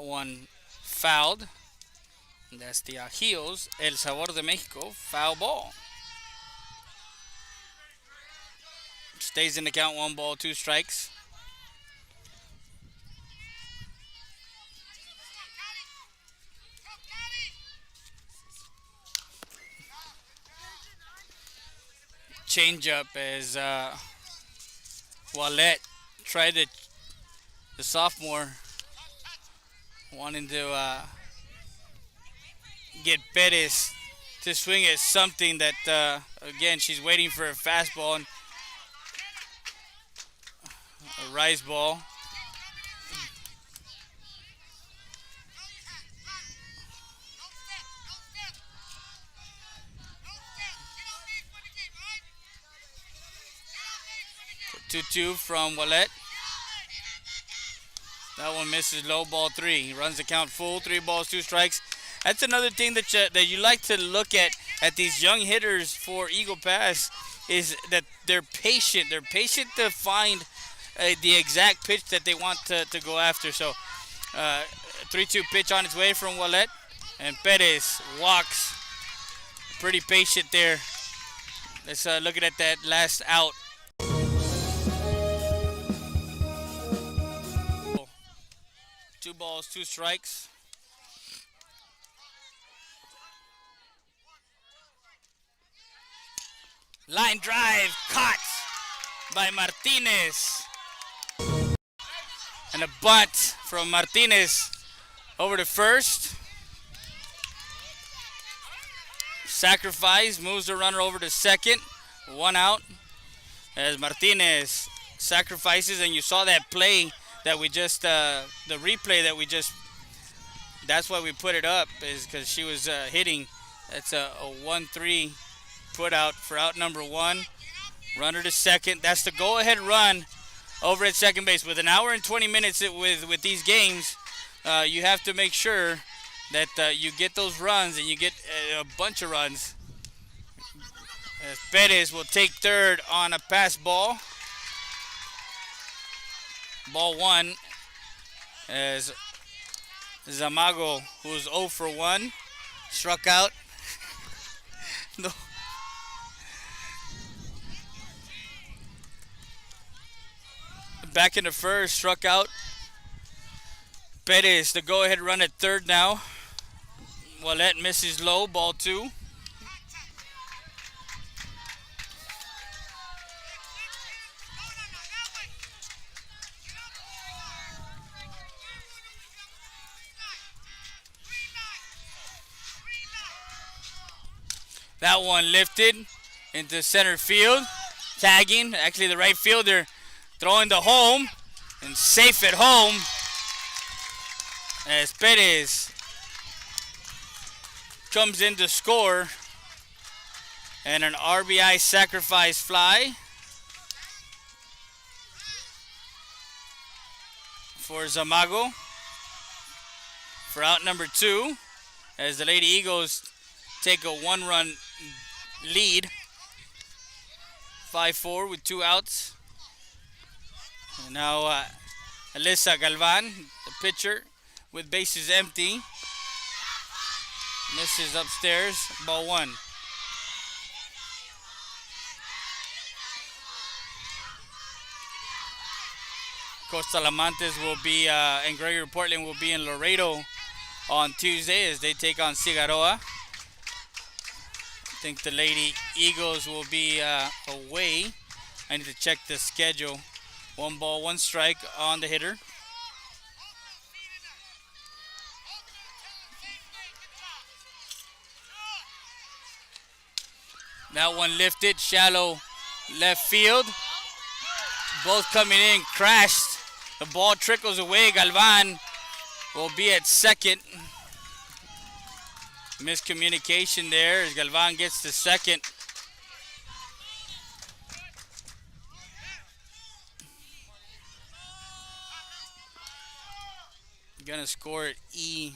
That one fouled. That's the Ajios El Sabor de Mexico foul ball. Stays in the count, 1 ball, 2 strikes. Change up as Wallet tried to, the sophomore, wanting to get Perez to swing at something that, again, she's waiting for a fastball and a rise ball. Two from Wallet. That one misses low, ball 3. He runs the count full, 3 balls, 2 strikes. That's another thing that you like to look at these young hitters for Eagle Pass, is that they're patient. They're patient to find the exact pitch that they want to go after. So 3-2 pitch on its way from Wallet, and Perez walks. Pretty patient there. Let's look at that last out. 2 balls, 2 strikes. Line drive caught by Martinez. And a bunt from Martinez over to first. Sacrifice moves the runner over to second. 1 out as Martinez sacrifices, and you saw that play that we just, the replay that we just, that's why we put it up, is because she was hitting. That's a 1-3 put out for out number 1. Runner to second. That's the go-ahead run over at second base. With an hour and 20 minutes with these games, you have to make sure that you get those runs, and you get a bunch of runs. As Perez will take third on a pass ball. Ball 1 as Zamago, who's 0 for 1, struck out. No. Back in the first, struck out. Perez, the go-ahead run at third now. Wallet misses low, ball 2. That one lifted into center field. Tagging, actually the right fielder throwing to home, and safe at home as Perez comes in to score, and an RBI sacrifice fly for Zamago for out number 2 as the Lady Eagles take a 1-run lead, 5-4 with 2 outs. And now Alyssa Galvan, the pitcher, with bases empty, misses upstairs, ball 1. Coach Salamantes will be, and Gregory Portland will be in Laredo on Tuesday as they take on Cigaroa. I think the Lady Eagles will be away. I need to check the schedule. 1 ball, 1 strike on the hitter. That one lifted, shallow left field. Both coming in, crashed. The ball trickles away. Galvan will be at second. Miscommunication there as Galvan gets to second. Gonna score at E.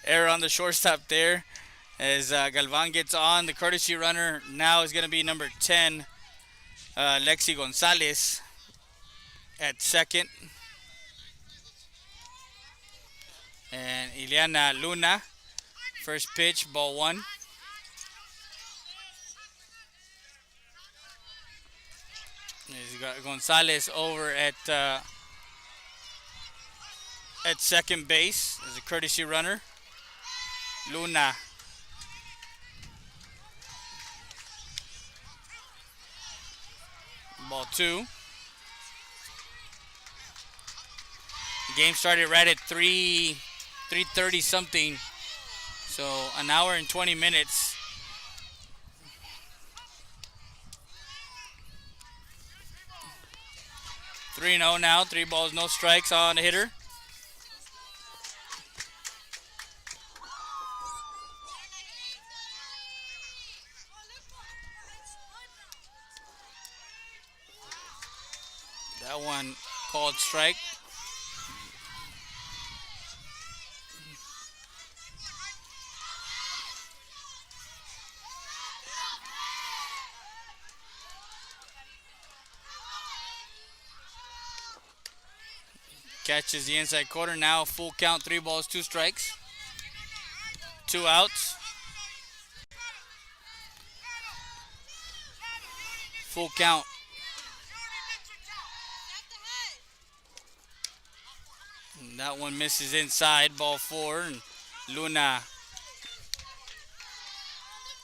error on the shortstop there. As Galvan gets on, the courtesy runner now is going to be number 10, Lexi Gonzalez at second. And Ileana Luna, first pitch, ball one. He's got Gonzalez over at second base as a courtesy runner. Luna. Ball two. The game started right at 3:30 something. So an hour and 20 minutes. Three 0 now. 3 balls, no strikes on the hitter. That one called strike. Catches the inside corner. Now full count, 3 balls, 2 strikes. 2 outs. Full count. And that one misses inside, ball 4. And Luna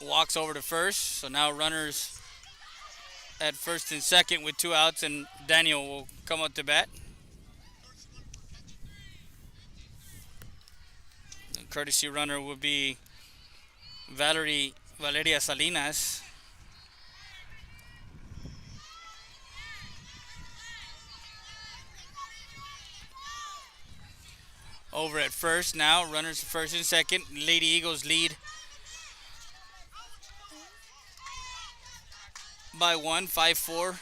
walks over to first. So now runners at first and second with 2 outs, and Daniel will come up to bat. Courtesy runner will be Valeria Salinas. Over at first now, runners first and second. Lady Eagles lead by 1, 5-4.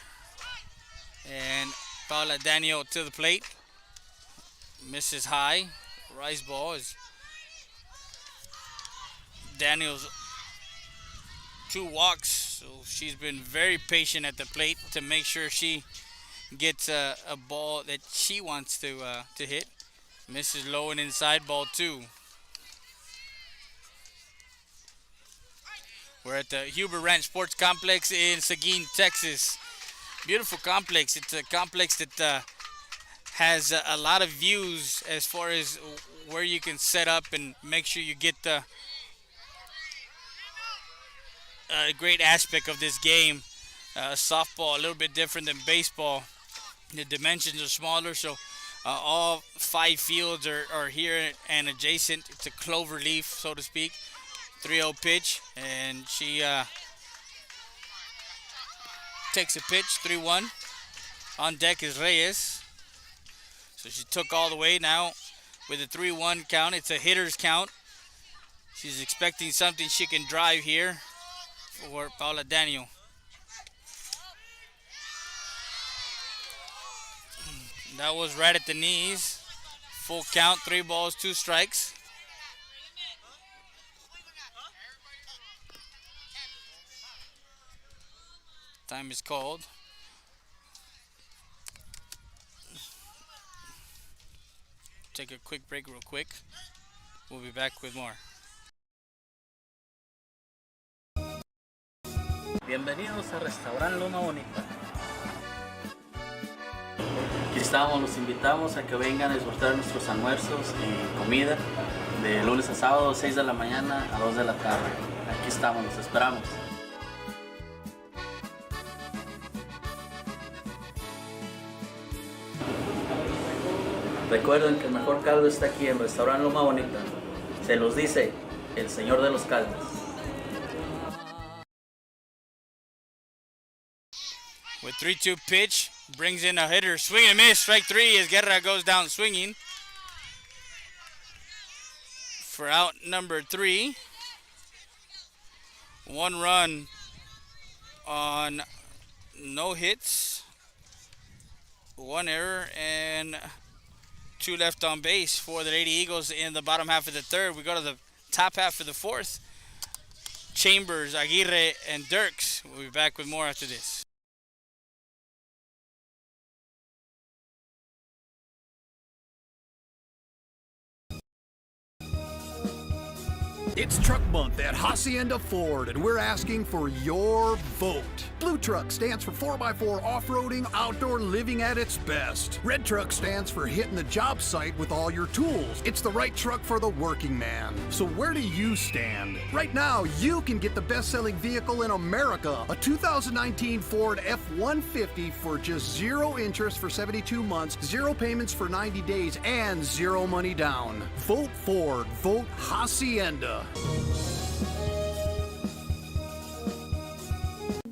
And Paula Daniel to the plate. Misses high. Rise ball is Daniel's 2 walks, so she's been very patient at the plate to make sure she gets a ball that she wants to hit. Misses low and inside, ball 2. We're at the Huber Ranch Sports Complex in Seguin, Texas. Beautiful complex. It's a complex that has a lot of views as far as where you can set up and make sure you get the a great aspect of this game. Softball a little bit different than baseball. The dimensions are smaller, so all 5 fields are here and adjacent. It's a clover leaf, so to speak. 3-0 pitch, and she takes a pitch. 3-1. On deck is Reyes. So she took all the way. Now with a 3-1 count, it's a hitter's count. She's expecting something she can drive here for Paula Daniel. That was right at the knees. Full count, 3 balls, 2 strikes. Time is called. Take a quick break real quick. We'll be back with more. Bienvenidos a Restaurant Loma Bonita. Aquí estamos, los invitamos a que vengan a disfrutar nuestros almuerzos y comida de lunes a sábado, 6 de la mañana a 2 de la tarde. Aquí estamos, los esperamos. Recuerden que el mejor caldo está aquí en Restaurant Loma Bonita. Se los dice el señor de los caldos. With 3-2 pitch, brings in a hitter, swing and miss, strike 3 as Guerra goes down swinging. For out number 3. 1 run on no hits, 1 error, and 2 left on base for the Lady Eagles in the bottom half of the third. We go to the top half of the fourth. Chambers, Aguirre, and Dirks. We'll be back with more after this. It's Truck Month at Hacienda Ford, and we're asking for your vote. Blue Truck stands for 4x4 off-roading, outdoor living at its best. Red Truck stands for hitting the job site with all your tools. It's the right truck for the working man. So where do you stand? Right now, you can get the best-selling vehicle in America, a 2019 Ford F-150 for just 0 interest for 72 months, 0 payments for 90 days, and 0 money down. Vote Ford. Vote Hacienda.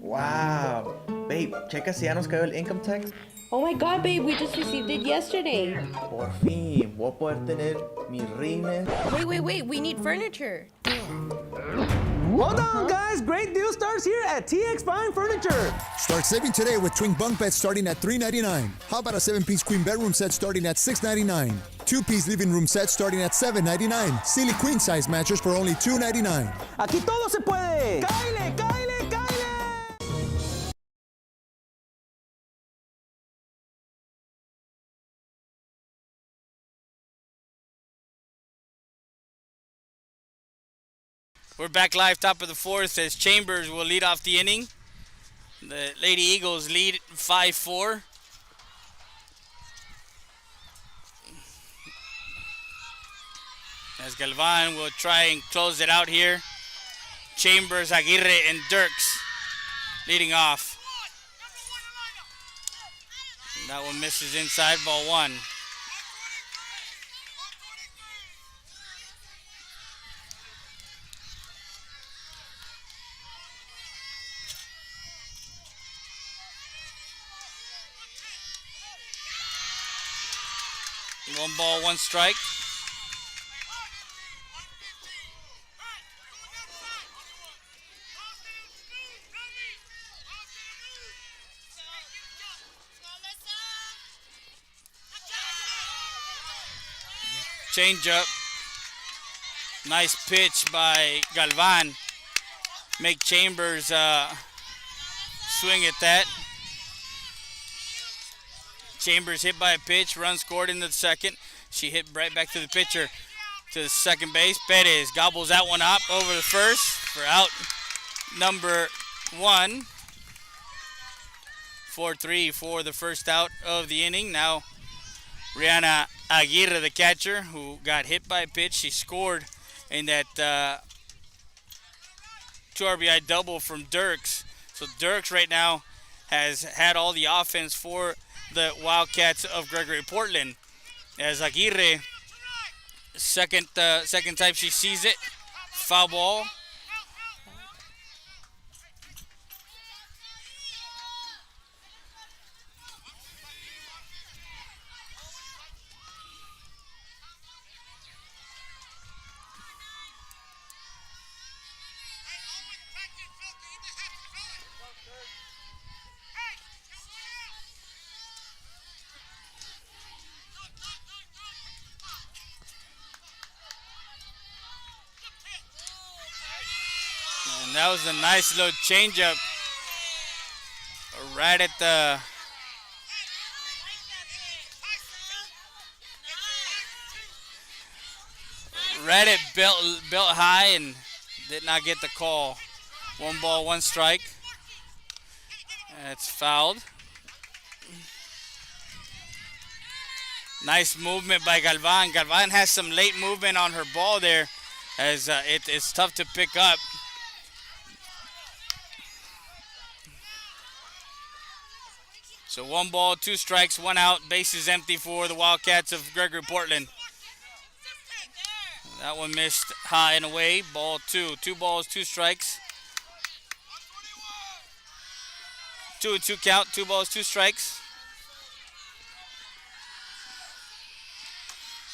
Wow. Babe, checa si ya nos cayó el income tax. Oh my god, babe, we just received it yesterday. Por fin, voy a poder tener mis rines. Wait, we need furniture. Hold on, guys. Great deal starts here at TX Fine Furniture. Start saving today with twin bunk beds starting at $399. How about a 7-piece queen bedroom set starting at $699? 2-piece living room set starting at $799. Silly queen size mattress for only $299. Aquí todo se puede. ¡Cáile, cáile, cáile! We're back live, top of the fourth, as Chambers will lead off the inning. The Lady Eagles lead 5-4. As Galvan will try and close it out here. Chambers, Aguirre, and Dirks leading off. That one misses inside, ball 1. One ball, 1 strike. Change up. Nice pitch by Galvan. Make Chambers swing at that. Chambers hit by a pitch, run scored in the second. She hit right back to the pitcher to the second base. Perez gobbles that one up over the first for out number 1. 4-3 for the first out of the inning. Now Rihanna Aguirre, the catcher, who got hit by a pitch. She scored in that 2 RBI double from Dirks. So Dirks right now has had all the offense for the Wildcats of Gregory Portland. As Aguirre, second time she sees it, foul ball. And that was a nice little changeup right at the belt high, and did not get the call. 1 ball, 1 strike. That's fouled. Nice movement by Galvan. Galvan has some late movement on her ball there, as it's tough to pick up. So 1 ball, 2 strikes, 1 out. Bases empty for the Wildcats of Gregory Portland. That one missed high and away. Ball 2. 2 balls, 2 strikes. 2-2 count. 2 balls, 2 strikes.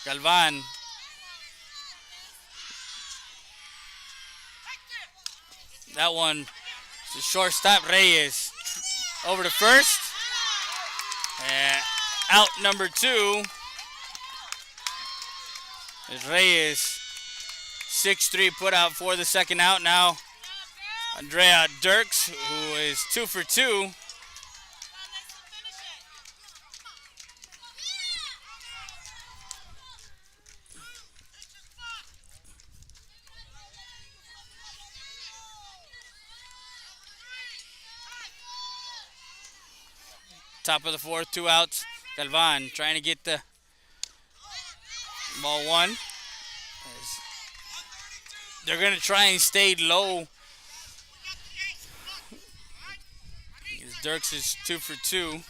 Galvan. That one, the shortstop Reyes. Over to first. Out number 2 As Reyes, 6-3 put out for the second out. Now Andrea Dirks, who is 2 for 2. Top of the fourth, 2 outs. Galvan trying to get the ball 1. They're going to try and stay low. Dirks is 2 for 2.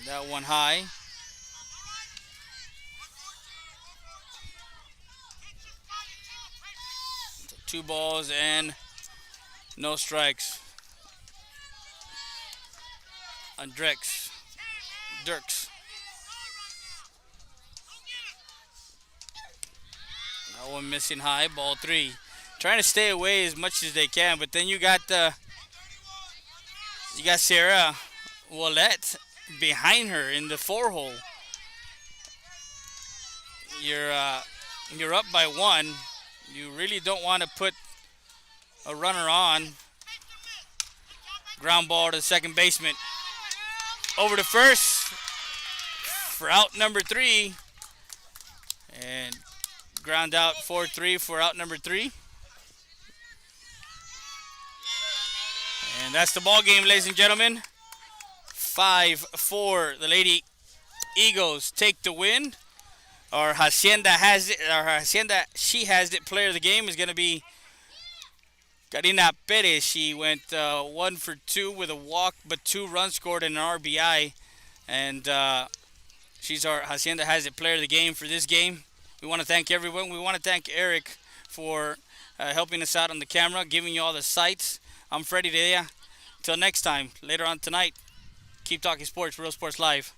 That one high. So 2 balls and no strikes on Dirks. That one missing high, ball 3. Trying to stay away as much as they can, but then you got Sarah Willette behind her in the 4 hole. You're up by 1. You really don't want to put a runner on. Ground ball to the second baseman. Over to first for out number 3. And ground out 4-3 for out number 3. And that's the ball game, ladies and gentlemen. 5-4. The Lady Eagles take the win. Our Hacienda She Has It player of the game is going to be Karina Perez. She went 1 for 2 with a walk, but 2 runs scored and an RBI. And she's our Hacienda Has It player of the game for this game. We want to thank everyone. We want to thank Eric for helping us out on the camera, giving you all the sights. I'm Freddie Dea. Till next time, later on tonight, keep talking sports, Real Sports Live.